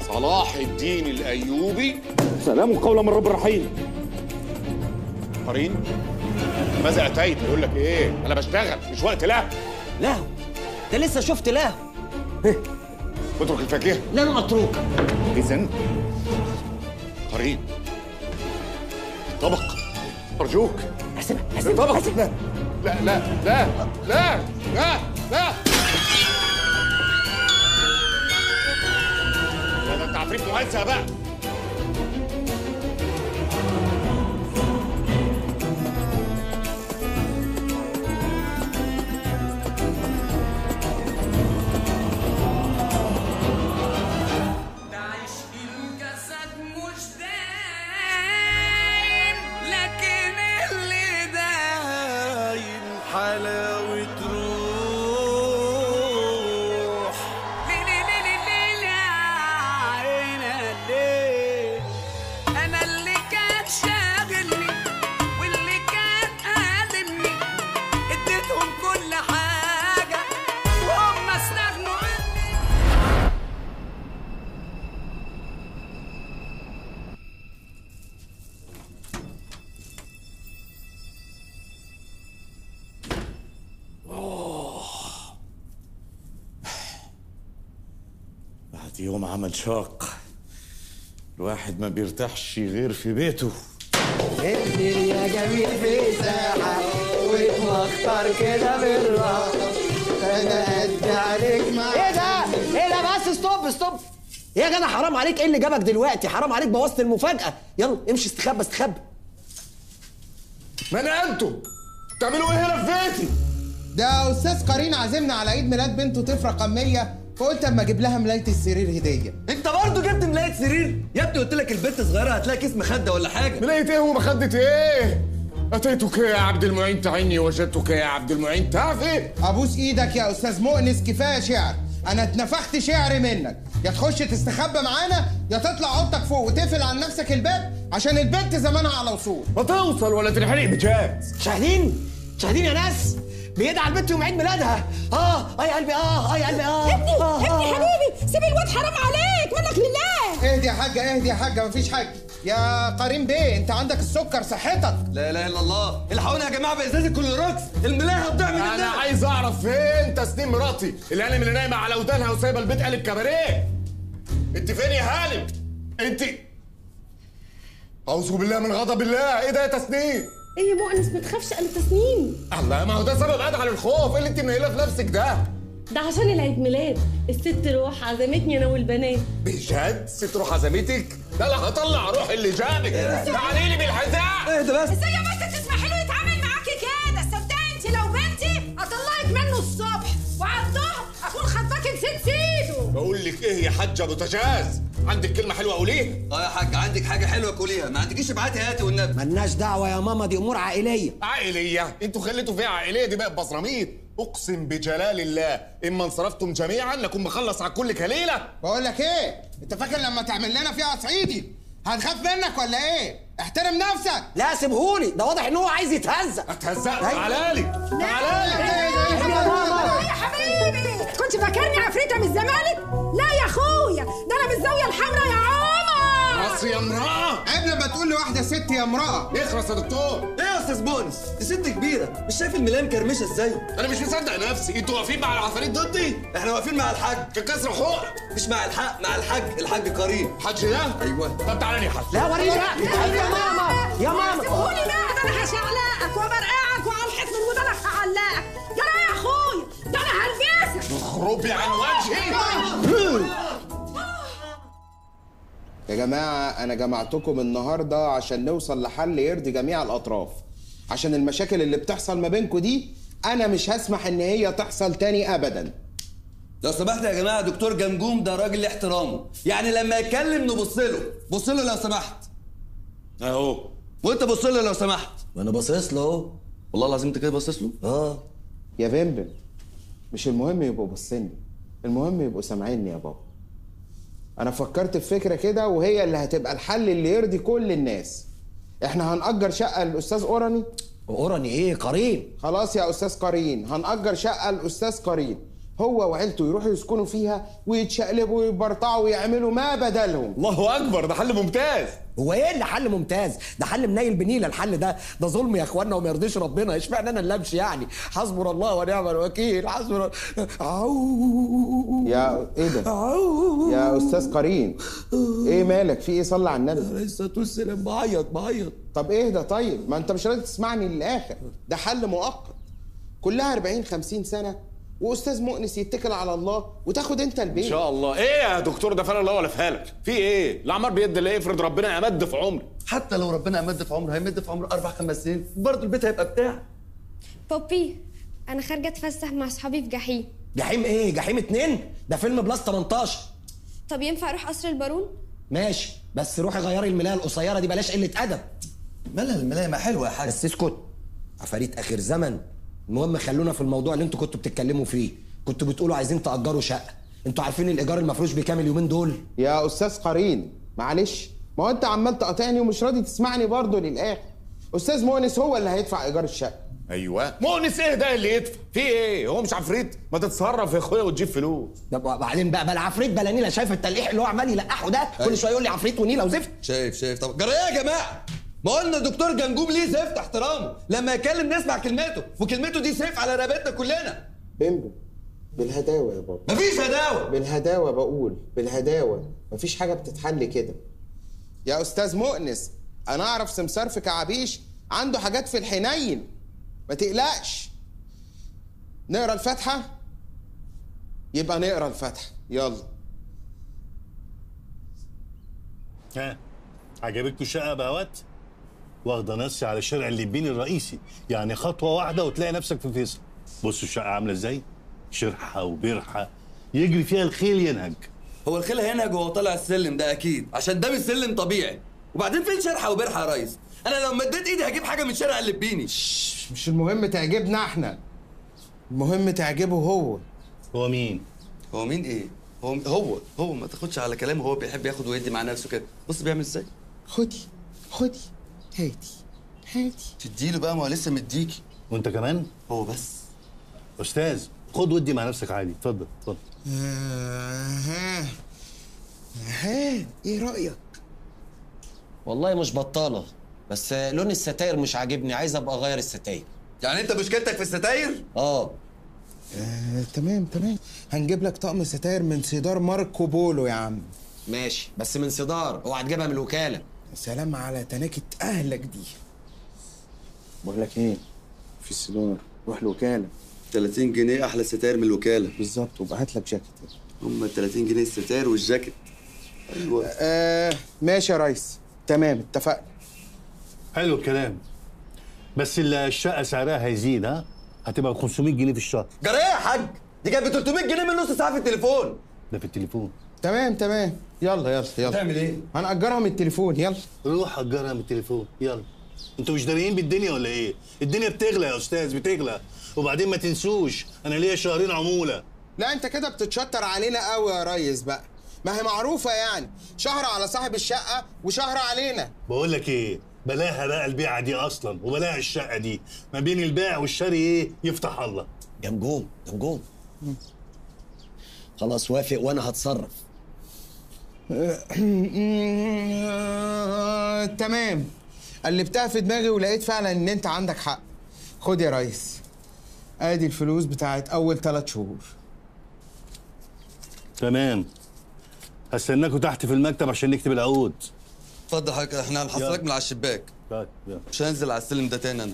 [SPEAKER 1] صلاح الدين الايوبي. سلام قولا من رب الرحيم. قرين، ماذا اتيت؟ يقول لك ايه؟ انا بشتغل، مش وقت لهو.
[SPEAKER 7] لهو؟ ده لسه شفت لهو.
[SPEAKER 1] اترك الفاكهه.
[SPEAKER 7] لن اتركك.
[SPEAKER 1] اذن قرين، طبق ارجوك.
[SPEAKER 7] احسبها
[SPEAKER 1] طبق. لا لا لا لا لا لا لا ده انت عفريت مهزأ بقى. يوم عمل شاق الواحد ما بيرتاحش غير في بيته.
[SPEAKER 7] انزل يا جميل في ساحة واتمخطر كده بالراحة انا قد عليك ايه ده؟ ايه ده بس؟ ستوب ايه يا جدع حرام عليك، ايه اللي جابك دلوقتي؟ حرام عليك بوظت المفاجأة. يلا امشي استخبى.
[SPEAKER 1] من انتم؟ بتعملوا ايه هنا في بيتي؟
[SPEAKER 6] ده استاذ قرين عازمنا على عيد ميلاد بنته طفل رقم 100 فقلت اما اجيب لها ملايه السرير هديه.
[SPEAKER 5] انت برضه جبت ملايه سرير؟ يا ابني قلت لك البنت صغيره هتلاقي كيس مخده ولا حاجه.
[SPEAKER 1] ملايه ايه ومخده ايه؟ اتيتك يا عبد المعين تعني وجدتك يا عبد المعين تعفي.
[SPEAKER 6] ابوس ايدك يا استاذ مؤنس، كفايه شعر. انا اتنفخت شعر منك. يا تخش تستخبى معانا يا تطلع اوضتك فوق وتقفل عن نفسك الباب عشان البنت زمانها على وصول.
[SPEAKER 1] ما توصل ولا تنحرق بجاز.
[SPEAKER 7] شاهدين يا ناس بيدعي البنت يوم عيد ميلادها. يا قلبي يا قلبي
[SPEAKER 10] ابني حبيبي سيب الواد حرام عليك منك لله.
[SPEAKER 6] اهدي يا حاجه مفيش حاجه. يا قرين بيه انت عندك السكر صحتك.
[SPEAKER 5] لا اله الا الله، الحقونا يا جماعه بازازه كلوروكس، الملايه هتضيع من
[SPEAKER 1] انا عايز اعرف فين تسنيم مراتي الهانم اللي نايمه على ودانها وسايبه البيت قالب كباريه. انت فين يا هانم؟ انت اعوذ بالله من غضب الله. ايه ده يا تسنيم؟
[SPEAKER 9] ايه يا مؤنس ما تخافش انا تسنيم.
[SPEAKER 1] الله، ما هو ده سبب ادعى للخوف. ايه اللي انت منيله في نفسك ده؟
[SPEAKER 9] ده عشان العيد ميلاد الست روح عزمتني انا والبنات.
[SPEAKER 1] بجد؟ ست روح عزمتك؟ ده انا هطلع روح اللي جابك. تعالي لي بالحذاء.
[SPEAKER 5] اهدى بس.
[SPEAKER 10] ازاي بس تسمحي له يتعامل معاكي كده؟ صدقني انت لو بنتي اطلعك منه الصبح وعلى الظهر اكون خطاكي نسيت سيده.
[SPEAKER 1] بقول لك ايه يا حاجه بوتاجاز، عندك كلمه حلوه قوليها.
[SPEAKER 5] يا حاج عندك حاجه حلوه كليها، ما عندكيش ابعتي هاتي والنبي.
[SPEAKER 7] ملناش دعوه يا ماما، دي امور عائليه.
[SPEAKER 1] انتوا خليتوا فيها عائليه، دي بقت بصراميط. اقسم بجلال الله اما انصرفتم جميعا لكن مخلص على كل كليله.
[SPEAKER 6] بقول لك ايه، انت فاكر لما تعمل لنا فيها صعيدي هنخاف منك ولا ايه؟ احترم نفسك.
[SPEAKER 7] لا سيبهولي، ده واضح ان هو عايز يتهزق.
[SPEAKER 1] اتهزق؟ تعالالي
[SPEAKER 10] يا حبيبي كنت فاكرني عفريته من الزمالك؟ لا يا اخويا، ده انا من الزاويه الحمراء يا عمر.
[SPEAKER 1] راسي يا امراه.
[SPEAKER 6] عيب لما تقول لواحده ست يا امراه.
[SPEAKER 1] اخرس يا دكتور.
[SPEAKER 5] ايه يا استاذ بونس؟ دي ست كبيره، مش شايف الملايه مكرمشه ازاي؟
[SPEAKER 1] انا مش مصدق نفسي. انتوا واقفين مع العفاريت ضدي؟
[SPEAKER 5] احنا واقفين مع الحاج
[SPEAKER 1] ككسر حقوق.
[SPEAKER 5] مش مع الحق، مع الحاج قرين.
[SPEAKER 1] حاج ده؟
[SPEAKER 5] ايوه.
[SPEAKER 1] طب تعالى لي يا حاج.
[SPEAKER 7] لا وريني بقى. يا ماما
[SPEAKER 10] سيبهولي بقى، ده انا هشعلقك وبرقعك وعلى الحيط من ودانك هعلقك. جرى يا اخويا، ده انا هلبسك.
[SPEAKER 1] اخربي عن وجهي.
[SPEAKER 6] يا جماعه انا جمعتكم النهارده عشان نوصل لحل يرضي جميع الاطراف. عشان المشاكل اللي بتحصل ما بينكم دي انا مش هسمح ان هي تحصل تاني ابدا.
[SPEAKER 5] لو سمحت يا جماعه، دكتور جمجوم ده راجل له احترامه، يعني لما يتكلم نبص له. بص له لو سمحت.
[SPEAKER 1] اهو.
[SPEAKER 5] وانت بص له لو سمحت. وانا باصص له اهو. والله العظيم انت كده باصص له؟
[SPEAKER 6] يا بمبم مش المهم يبقوا باصيني، المهم يبقوا سامعيني يا بابا. انا فكرت في فكره كده وهي اللي هتبقى الحل اللي يرضي كل الناس. احنا هنأجر شقه للاستاذ اوراني.
[SPEAKER 7] اوراني ايه؟ قرين.
[SPEAKER 6] خلاص يا استاذ قرين، هنأجر شقه للاستاذ قرين هو وعيلته يروحوا يسكنوا فيها ويتشقلبوا ويبرطعوا ويعملوا ما بدلهم.
[SPEAKER 1] الله اكبر، ده حل ممتاز.
[SPEAKER 7] هو ايه اللي حل ممتاز؟ ده حل منيل بنيله. الحل ده ظلم يا اخوانا وما يرضيش ربنا. اشمعنى انا اللي امشي يعني؟ حسبنا الله ونعم الوكيل. حسبنا.
[SPEAKER 6] يا ايه ده؟ يا استاذ قرين، ايه مالك؟ في ايه؟ صلي على النبي.
[SPEAKER 7] عليه الصلاه والسلام. بعيط.
[SPEAKER 6] طب ايه ده؟ طيب ما انت مش راضي تسمعني للاخر. ده حل مؤقت، كلها 40-50 سنه واستاذ مؤنس يتكل على الله وتاخد انت البيت
[SPEAKER 1] ان شاء الله. ايه يا دكتور، ده فعلا الله ولا في حالك؟ في ايه؟ الاعمار بيد الله، افرض ربنا يمد في عمري.
[SPEAKER 5] حتى لو ربنا يمد في عمره، هيمد في عمره 4-5 سنين برضه البيت هيبقى بتاعك.
[SPEAKER 15] بابي انا خارجه اتفسح مع اصحابي في جحيم.
[SPEAKER 7] جحيم ايه؟ جحيم 2؟ ده فيلم بلس 18.
[SPEAKER 15] طب ينفع اروح قصر البارون؟
[SPEAKER 7] ماشي، بس روحي غيري الملايه القصيره دي، بلاش قله ادب.
[SPEAKER 5] مالها الملايه؟ ما حلوه يا حاج.
[SPEAKER 7] بس اسكت، عفاريت اخر زمن. المهم خلونا في الموضوع اللي انتوا كنتوا بتتكلموا فيه. كنتوا بتقولوا عايزين تأجروا شقه. انتوا عارفين الايجار المفروش بكام اليومين دول؟
[SPEAKER 6] يا استاذ قرين معلش، ما هو انت عمال تقاطعني ومش راضي تسمعني برضه للاخر. استاذ مؤنس هو اللي هيدفع ايجار الشقه.
[SPEAKER 1] ايوه مؤنس ايه ده اللي يدفع؟ في ايه؟ هو مش عفريت؟ ما تتصرف يا اخويا وتجيب فلوس.
[SPEAKER 7] ده بعدين بقى بلا عفريت بلا نيله. شايف التلقيح اللي هو عمال يلقحه ده؟ كل شويه يقول لي عفريت ونيله وزفت.
[SPEAKER 5] شايف. طب جرى ايه يا جماعه؟ ما قلنا الدكتور جنجوم ليه زفت احترامه، لما يكلم نسمع كلمته، وكلمته دي سيف على رقبتنا كلنا.
[SPEAKER 6] بمبم بالهداوه يا بابا.
[SPEAKER 5] مفيش هداوه.
[SPEAKER 6] بالهداوه بقول، بالهداوه. مفيش حاجه بتتحل كده. يا استاذ مؤنس، انا اعرف سمسار في كعبيش عنده حاجات في الحنين، ما تقلقش. نقرا الفاتحه؟ يبقى نقرا الفاتحه. يلا.
[SPEAKER 16] ها عجبتكم الشقه يا بهوات؟ واخده نصي على شارع الليبيني الرئيسي، يعني خطوه واحده وتلاقي نفسك في فيصل. بصوا الشقه عامله ازاي؟ شرحه وبرحه يجري فيها الخيل ينهج.
[SPEAKER 5] هو الخيل هينهج وهو طالع السلم ده اكيد، عشان ده مش سلم طبيعي. وبعدين فين شرحه وبرحه يا ريس؟ انا لو مديت ايدي هجيب حاجه من شارع الليبيني.
[SPEAKER 6] مش المهم تعجبنا احنا، المهم تعجبه هو.
[SPEAKER 16] هو مين؟
[SPEAKER 5] هو مين ايه؟ هو ما تاخدش على كلامه. هو بيحب ياخد ويدي مع نفسه كده. بص بيعمل ازاي.
[SPEAKER 6] خدي هاتي.
[SPEAKER 5] تديله بقى، ما هو لسه مديكي.
[SPEAKER 16] وانت كمان؟
[SPEAKER 5] هو بس.
[SPEAKER 16] استاذ خد ودي مع نفسك عادي. اتفضل.
[SPEAKER 6] ايه رايك؟
[SPEAKER 7] والله مش بطاله، بس لون الستاير مش عاجبني. عايز ابقى اغير الستاير.
[SPEAKER 5] يعني انت مشكلتك في الستاير؟
[SPEAKER 6] تمام. هنجيب لك طقم ستاير من سيدار ماركو بولو يا عم.
[SPEAKER 7] ماشي، بس من سيدار، اوعى تجيبها من الوكاله.
[SPEAKER 6] سلام على تناكة اهلك دي. بقول لك ايه، في السيدار روح الوكاله.
[SPEAKER 5] 30 جنيه احلى ستاير من الوكاله.
[SPEAKER 6] بالظبط، وبقى هات لك جاكيت.
[SPEAKER 5] هم 30 جنيه الستاير والجاكيت.
[SPEAKER 6] ايوه. ماشي يا ريس، تمام اتفقنا.
[SPEAKER 16] حلو الكلام، بس الشقه سعرها هيزيد. ها هتبقى ب 500 جنيه في الشهر.
[SPEAKER 5] جرى ايه يا حاج؟ دي كانت ب 300 جنيه من نص ساعه في التليفون.
[SPEAKER 16] ده في التليفون.
[SPEAKER 6] تمام. يلا.
[SPEAKER 5] هتعمل ايه؟
[SPEAKER 6] هنأجرها من التليفون. يلا
[SPEAKER 16] روح أجرها من التليفون. يلا. انتوا مش داريين بالدنيا ولا ايه؟ الدنيا بتغلى يا استاذ، بتغلى. وبعدين ما تنسوش انا ليا شهرين عموله.
[SPEAKER 6] لا انت كده بتتشطر علينا قوي يا ريس بقى. ما هي معروفه يعني، شهر على صاحب الشقه وشهر علينا.
[SPEAKER 16] بقول لك ايه، بلاها بقى البيعه دي اصلا، وبلاها الشقه دي. ما بين البيع والشاري ايه؟ يفتح الله.
[SPEAKER 7] جمجوم خلاص وافق وانا هتصرف.
[SPEAKER 6] تمام. قلبتها في دماغي ولقيت فعلا ان انت عندك حق. خد يا ريس، ادي الفلوس بتاعت اول 3 شهور.
[SPEAKER 16] تمام، هستناكوا تحت في المكتب عشان نكتب العقود.
[SPEAKER 5] اتفضل حضرتك، احنا هنحصلك من على الشباك.
[SPEAKER 16] طيب يلا.
[SPEAKER 5] مش هنزل على السلم ده تاني انا.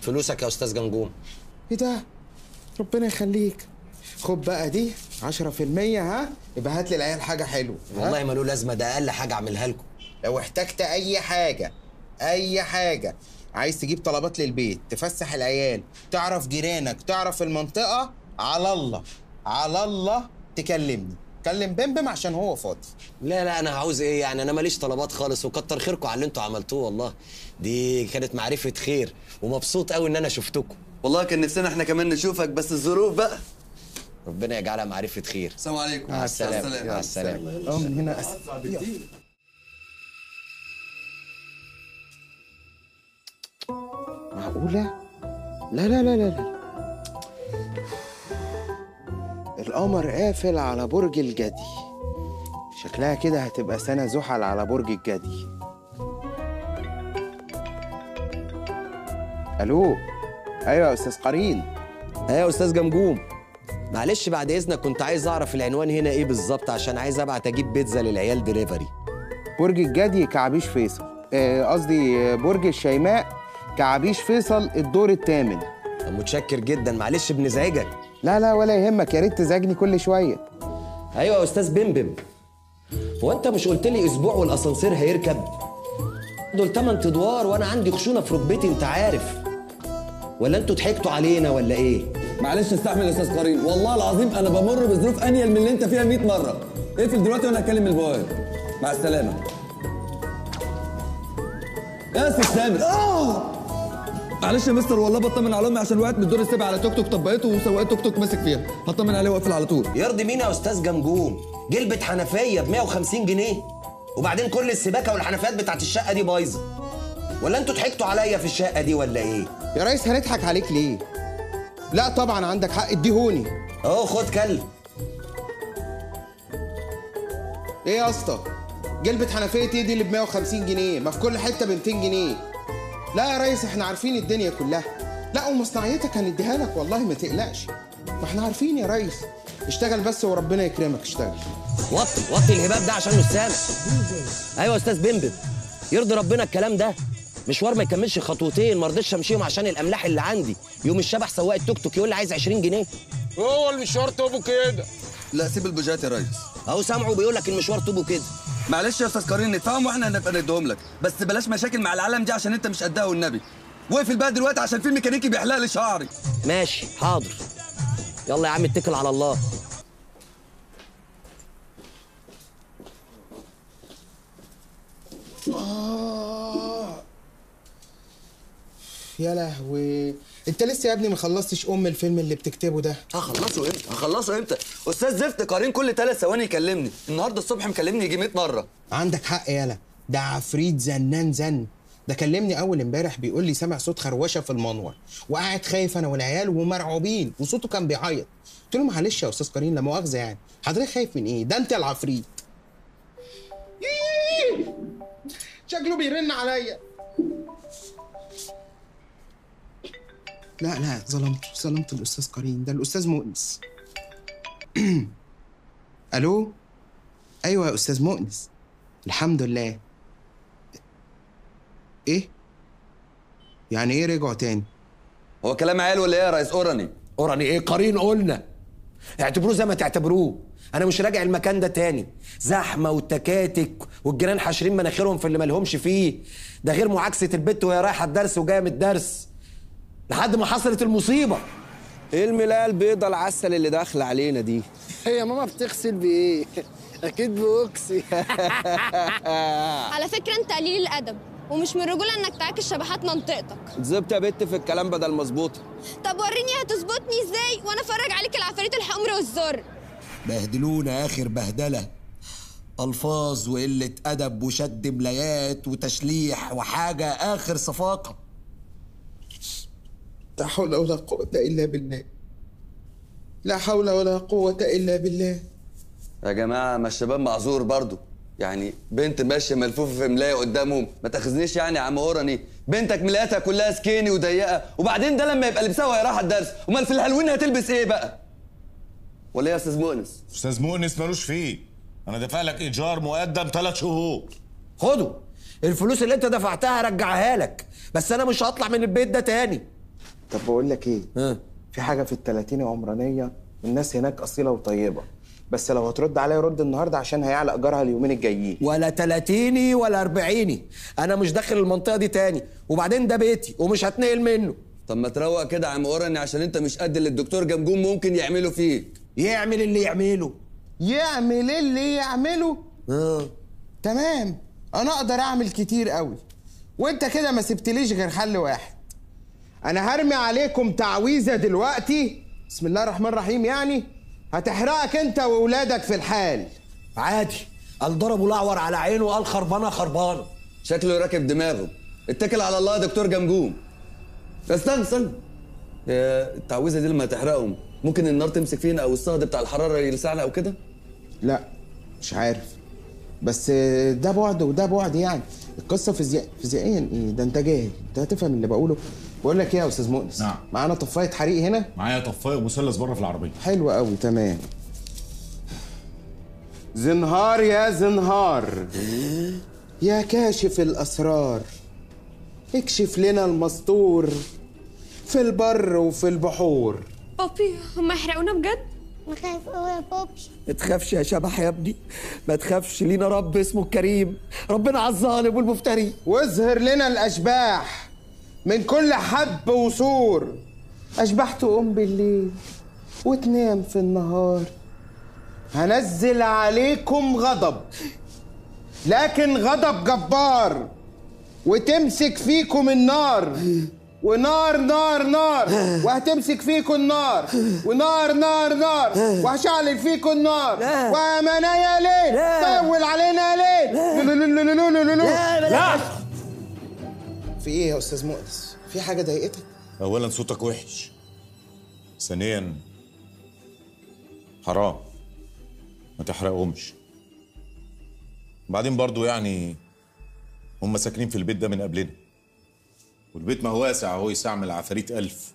[SPEAKER 7] فلوسك يا استاذ جنجوم.
[SPEAKER 6] ايه ده؟ ربنا يخليك. خد بقى دي 10%. ها يبقى هات لي العيال حاجه حلوه.
[SPEAKER 7] والله ما له لازمه، ده اقل حاجه اعملها لكم.
[SPEAKER 6] لو احتجت اي حاجه، عايز تجيب طلبات للبيت، تفسح العيال، تعرف جيرانك، تعرف المنطقه، على الله تكلمني. كلم بمبم عشان هو فاضي.
[SPEAKER 7] لا انا عاوز ايه يعني؟ انا ماليش طلبات خالص، وكتر خيركم على اللي انتوا عملتوه. والله دي كانت معرفه خير، ومبسوط قوي ان انا شفتكم.
[SPEAKER 5] والله كان نفسنا احنا كمان نشوفك، بس الظروف بقى.
[SPEAKER 7] ربنا يجعلها معرفه خير.
[SPEAKER 5] السلام عليكم.
[SPEAKER 7] مع السلامه. مع السلامه.
[SPEAKER 6] هنا معقوله؟ لا القمر قافل على برج الجدي. شكلها كده هتبقى سنة زحل على برج الجدي. الو. ايوه يا استاذ قرين.
[SPEAKER 7] ايوه يا استاذ جمجوم، معلش بعد اذنك كنت عايز اعرف العنوان هنا ايه بالظبط، عشان عايز ابعت اجيب بيتزا للعيال دليفري.
[SPEAKER 6] برج الجدي كعبيش فيصل، قصدي برج الشيماء كعبيش فيصل الدور الثامن.
[SPEAKER 7] متشكر جدا، معلش بنزعجك.
[SPEAKER 6] لا لا ولا يهمك، يا ريت تزعجني كل شويه.
[SPEAKER 7] ايوه يا استاذ بمبم، هو انت مش قلت لي اسبوع والاسانسير هيركب؟ دول 8 ادوار وانا عندي خشونه في ركبتي انت عارف، ولا انتوا ضحكتوا علينا ولا ايه؟
[SPEAKER 5] معلش استحمل يا استاذ قرين، والله العظيم انا بمر بظروف انيل من اللي انت فيها 100 مره. اقفل دلوقتي وانا هكلم البواب. مع السلامه. يا استاذ سامر. معلش يا مستر، والله بطمن على امي عشان وقعت من الدور السابع على توك توك طبقته وسواق توك توك ماسك فيها، هطمن عليه واقفل على طول.
[SPEAKER 7] يرضي مين يا استاذ جمجوم؟ جلبة حنفيه ب 150 جنيه، وبعدين كل السباكه والحنفيات بتاعت الشقه دي بايظه، ولا انتوا ضحكتوا عليا في الشقه دي ولا ايه؟
[SPEAKER 6] يا ريس هنضحك عليك ليه؟ لا طبعا عندك حق، اديهوني
[SPEAKER 7] اهو. خد كلب.
[SPEAKER 6] ايه يا اسطى؟ جلبة حنفيه ايه دي اللي ب 150 جنيه؟ ما في كل حته ب 200 جنيه. لا يا ريس احنا عارفين الدنيا كلها. لا ومصنعيتك هنديها لك والله ما تقلقش، ما احنا عارفين يا ريس. اشتغل بس وربنا يكرمك، اشتغل.
[SPEAKER 7] وطي الهباب ده عشان مش سامع. ايوه يا استاذ بمبم، يرضي ربنا الكلام ده؟ مشوار ما يكملش خطوتين ما رضيتش امشيهم عشان الاملاح اللي عندي. يوم الشبح سواق التوك توك يقول لي عايز 20 جنيه.
[SPEAKER 12] هو المشوار توبه كده.
[SPEAKER 5] لا سيب البوجات يا ريس.
[SPEAKER 7] اهو سامعه بيقول لك المشوار توبه كده.
[SPEAKER 5] معلش يا استاذ قرين نتفاهم واحنا هنبقى نديهم لك، بس بلاش مشاكل مع العالم دي عشان انت مش قدها والنبي. واقفل بقى دلوقتي عشان في ميكانيكي بيحلق لي شعري.
[SPEAKER 7] ماشي حاضر. يلا يا عم اتكل على الله.
[SPEAKER 6] يا لهوي، انت لسه يا ابني ما خلصتش الفيلم اللي بتكتبه ده.
[SPEAKER 5] هخلصه امتى؟ استاذ زفت قرين كل 3 ثواني يكلمني، النهارده الصبح مكلمني يجي 100 مره.
[SPEAKER 6] عندك حق يالا، ده عفريت زنان زن. ده كلمني اول امبارح بيقول لي سامع صوت خروشه في المنور، وقاعد خايف انا والعيال ومرعوبين، وصوته كان بيعيط. قلت له معلش يا استاذ قرين لا مؤاخذه يعني، حضرتك خايف من ايه؟ ده انت العفريت. شكله بيرن عليا. لا ظلمت الاستاذ قرين، ده الاستاذ مؤنس. الو. ايوه يا استاذ مؤنس، الحمد لله. ايه يعني ايه رجعوا تاني؟
[SPEAKER 5] هو كلام عيال ولا ايه يا ريس اوراني؟
[SPEAKER 7] اوراني ايه؟ قرين قلنا، اعتبروه زي ما تعتبروه. انا مش راجع المكان ده تاني، زحمه وتكاتك والجيران حاشرين مناخيرهم في اللي مالهمش فيه، ده غير معاكسه البت وهي رايحه الدرس وجايه من الدرس لحد ما حصلت المصيبه.
[SPEAKER 5] ايه الملايه البيضه العسل اللي داخله علينا دي؟
[SPEAKER 17] هي ماما بتغسل بايه؟ اكيد باوكسي.
[SPEAKER 13] على فكره انت قليل الادب، ومش من الرجوله انك تعاكس شبحات منطقتك.
[SPEAKER 5] اتظبط يا بت في الكلام بدل مظبوطه.
[SPEAKER 13] طب وريني هتظبطني ازاي وانا افرج عليك العفاريت الحمر والزر.
[SPEAKER 7] بهدلونا اخر بهدله، الفاظ وقله ادب وشد ملايات وتشليح وحاجه اخر صفاقه.
[SPEAKER 6] لا حول ولا قوة إلا بالله، لا حول ولا قوة إلا بالله.
[SPEAKER 5] يا جماعة ما الشباب معذور برضو، يعني بنت ماشية ملفوفة في ملاية قدامهم، ما تاخذنيش يعني يا عم اوراني، بنتك ملاياتها كلها سكيني وضيقة، وبعدين ده لما يبقى لبسها وهي رايحة الدرس، امال في الهالوين هتلبس ايه بقى؟ ولا ايه يا استاذ مؤنس؟
[SPEAKER 2] استاذ مؤنس مالوش فيه، انا دافع لك ايجار مقدم 3 شهور.
[SPEAKER 7] خده الفلوس اللي انت دفعتها رجعها لك، بس انا مش هطلع من البيت ده تاني.
[SPEAKER 6] طب بقول لك ايه؟ في حاجه في ال30 عمرانيه، الناس هناك اصيله وطيبه، بس لو هترد عليا رد النهارده عشان هيعلى ايجارها اليومين الجايين.
[SPEAKER 7] ولا 30 ولا 40، انا مش داخل المنطقه دي تاني، وبعدين ده بيتي ومش هتنقل منه.
[SPEAKER 5] طب ما تروق كده يا عم اوراني عشان انت مش قد اللي الدكتور جمجوم ممكن يعمله فيك.
[SPEAKER 7] يعمل اللي يعمله.
[SPEAKER 6] يعمل اللي يعمله؟ تمام، انا اقدر اعمل كتير قوي، وانت كده ما سبتليش غير حل واحد. انا هرمي عليكم تعويذه دلوقتي، بسم الله الرحمن الرحيم، يعني هتحرقك انت واولادك في الحال.
[SPEAKER 7] عادي، قال ضربه الاعور على عينه وقال خربانه خربانه.
[SPEAKER 5] شكله راكب دماغه. اتكل على الله يا دكتور جمجوم. استنى التعويذه دي لما تحرقهم ممكن النار تمسك فينا او الصهد بتاع الحراره يلسعنا او كده؟
[SPEAKER 6] لا مش عارف، بس ده بعد وده بعد يعني. القصه فيزيائيا ايه ده؟ انت جاهل، انت هتفهم اللي بقوله. بقول لك ايه يا استاذ مؤنس؟
[SPEAKER 2] نعم.
[SPEAKER 6] معانا طفايه حريق هنا؟
[SPEAKER 2] معايا طفايه ومثلث بره في العربيه.
[SPEAKER 6] حلو قوي، تمام. زنهار يا زنهار يا كاشف الاسرار، اكشف لنا المستور في البر وفي البحور.
[SPEAKER 13] بابي هما يحرقونا بجد؟
[SPEAKER 15] انا خايف قوي يا بابي.
[SPEAKER 7] ما تخافش يا شبح يا ابني، ما تخافش، لينا رب اسمه الكريم، ربنا على الظالم والمفتري.
[SPEAKER 6] واظهر لنا الاشباح من كل حب وسور، اشباح تقوم بالليل وتنام في النهار. هنزل عليكم غضب، لكن غضب جبار، وتمسك فيكم النار، ونار نار نار، وهتمسك فيكم النار، ونار نار نار، وهشعل فيكم النار، وامانه يا ليل طول علينا يا ليل. لا في ايه يا استاذ مؤنس؟ في حاجه ضايقتك؟
[SPEAKER 2] اولا صوتك وحش، ثانيا حرام ما تحرقهمش. وبعدين برضو يعني هم ساكنين في البيت ده من قبلنا، والبيت ما هو واسع، هو يستعمل عفاريت 1000.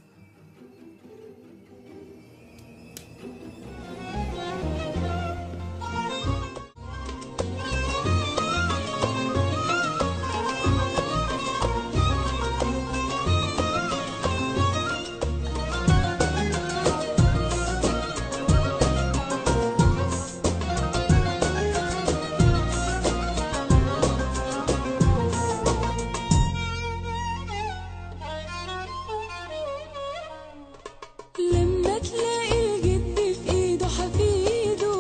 [SPEAKER 18] لما تلاقي الجد في ايده حفيده،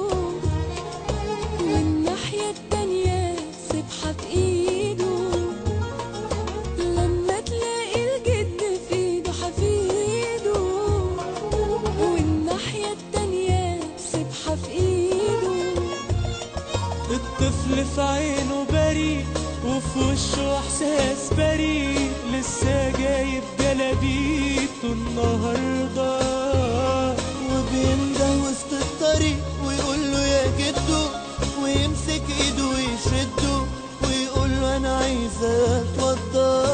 [SPEAKER 18] والناحية التانية سبحة في ايده. لما تلاقي الجد في ايده حفيده، والناحية التانية سبحة في ايده.
[SPEAKER 4] الطفل في عينه بريء وفي وشه احساس بريء، لسه جايب جلابيته النهارده، وبينده وسط الطريق ويقول له يا جدو، ويمسك ايده ويشده ويقول له انا عايز اتوضى،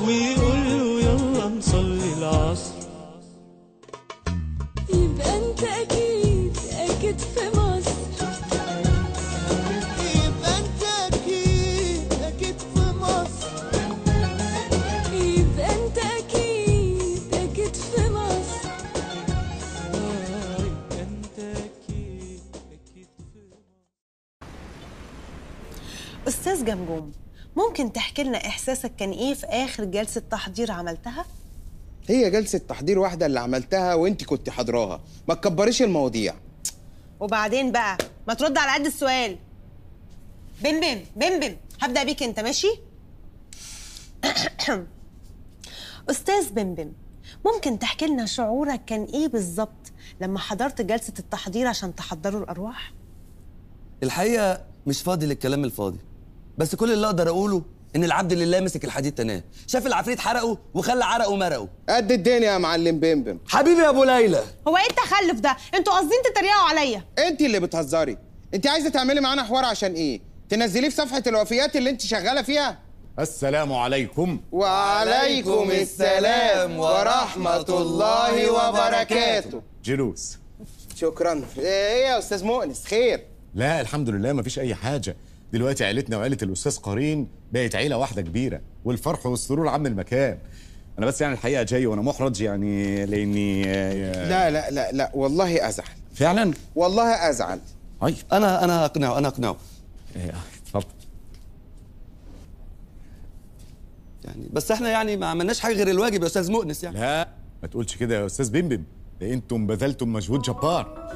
[SPEAKER 4] ويقول له يلا نصلي العصر.
[SPEAKER 18] يبقى انت اكيد اكيد في مصر،
[SPEAKER 4] يبقى انت اكيد اكيد في مصر،
[SPEAKER 18] يبقى انت اكيد اكيد في مصر.
[SPEAKER 4] يبقى انت اكيد اكيد في مصر.
[SPEAKER 9] استاذ جمجوم، ممكن تحكي لنا احساسك كان ايه في اخر جلسه تحضير عملتها؟
[SPEAKER 6] هي جلسه تحضير واحده اللي عملتها وانت كنت حاضراها، ما تكبريش المواضيع.
[SPEAKER 9] وبعدين بقى ما ترد على قد السؤال. بمبم بمبم، هبدأ بيك انت، ماشي؟ استاذ بمبم، ممكن تحكي لنا شعورك كان ايه بالظبط لما حضرت جلسة التحضير عشان تحضروا الأرواح؟
[SPEAKER 5] الحقيقه مش فاضي للكلام الفاضي، بس كل اللي اقدر اقوله ان العبد لله مسك الحديد تناه، شاف العفريت حرقه وخلى عرقه مرقه.
[SPEAKER 6] قد الدنيا يا معلم بمبم.
[SPEAKER 5] حبيبي يا ابو ليلى.
[SPEAKER 9] هو ايه التخلف ده؟ انتوا قاصدين تتريقوا عليا.
[SPEAKER 6] انت اللي بتهزري. انت عايزه تعملي معانا حوار عشان ايه؟ تنزليه في صفحه الوفيات اللي انت شغاله فيها؟
[SPEAKER 2] السلام عليكم.
[SPEAKER 6] وعليكم السلام ورحمه الله وبركاته.
[SPEAKER 2] جلوس.
[SPEAKER 6] شكرا. ايه يا استاذ مؤنس، خير؟
[SPEAKER 2] لا الحمد لله مفيش اي حاجه. دلوقتي عيلتنا وعيله الاستاذ قرين بقت عيله واحده كبيره، والفرح والسرور عم المكان. انا بس يعني الحقيقه جاي وانا محرج يعني لاني
[SPEAKER 6] لا لا لا لا والله ازعل.
[SPEAKER 2] فعلا
[SPEAKER 6] والله ازعل.
[SPEAKER 2] طيب
[SPEAKER 5] انا اقنعه
[SPEAKER 2] اتفضل.
[SPEAKER 5] يعني بس احنا يعني ما عملناش حاجه غير الواجب يا استاذ مؤنس يعني.
[SPEAKER 2] لا ما تقولش كده يا استاذ بمبم، ده انتم بذلتم مجهود جبار.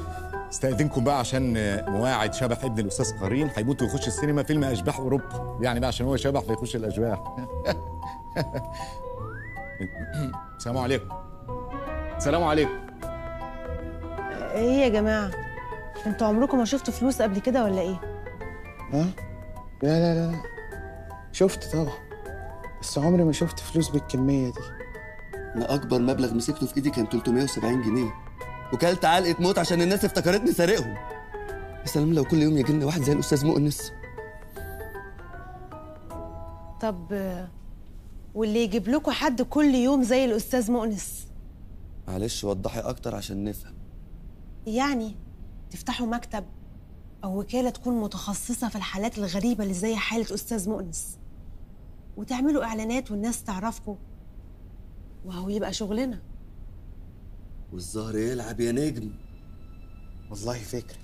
[SPEAKER 2] استأذنكم بقى عشان مواعيد شبح ابن الاستاذ قرين هيموت ويخش السينما فيلم اشباح اوروبا، يعني بقى عشان هو شبح فيخش الاشباح. السلام عليكم. السلام عليكم.
[SPEAKER 9] ايه يا جماعه، انتوا عمركم ما شفتوا فلوس قبل كده ولا ايه؟
[SPEAKER 6] ها؟ لا لا لا شفت طبعا، بس عمري ما شفت فلوس بالكميه دي.
[SPEAKER 5] انا اكبر مبلغ مسكته في ايدي كان 370 جنيه. وكلت علقه موت عشان الناس افتكرتني سارقهم. يا سلام لو كل يوم يجي لنا واحد زي الاستاذ مؤنس.
[SPEAKER 9] طب واللي يجيب لكم حد كل يوم زي الاستاذ مؤنس؟
[SPEAKER 5] معلش وضحي اكتر عشان نفهم.
[SPEAKER 9] يعني تفتحوا مكتب او وكاله تكون متخصصه في الحالات الغريبه اللي زي حاله استاذ مؤنس، وتعملوا اعلانات والناس تعرفكم، وهو يبقى شغلنا.
[SPEAKER 5] والزهر يلعب يا نجم.
[SPEAKER 6] والله فكرة،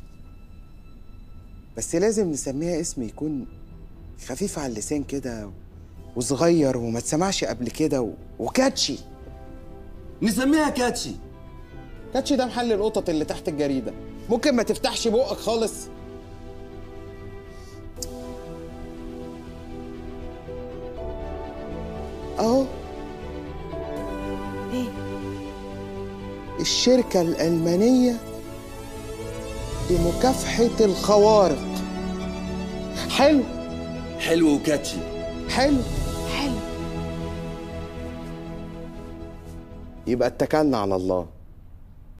[SPEAKER 6] بس لازم نسميها اسم يكون خفيف على اللسان كده وصغير وما تسمعش قبل كده وكاتشي.
[SPEAKER 5] نسميها كاتشي.
[SPEAKER 6] كاتشي ده محل القطط اللي تحت الجريدة، ممكن ما تفتحش بقك خالص. اهو
[SPEAKER 9] ايه؟
[SPEAKER 6] الشركة الألمانية لمكافحة الخوارق. حلو
[SPEAKER 5] حلو وكاتشي.
[SPEAKER 6] حلو
[SPEAKER 9] حلو.
[SPEAKER 6] يبقى اتكلنا على الله.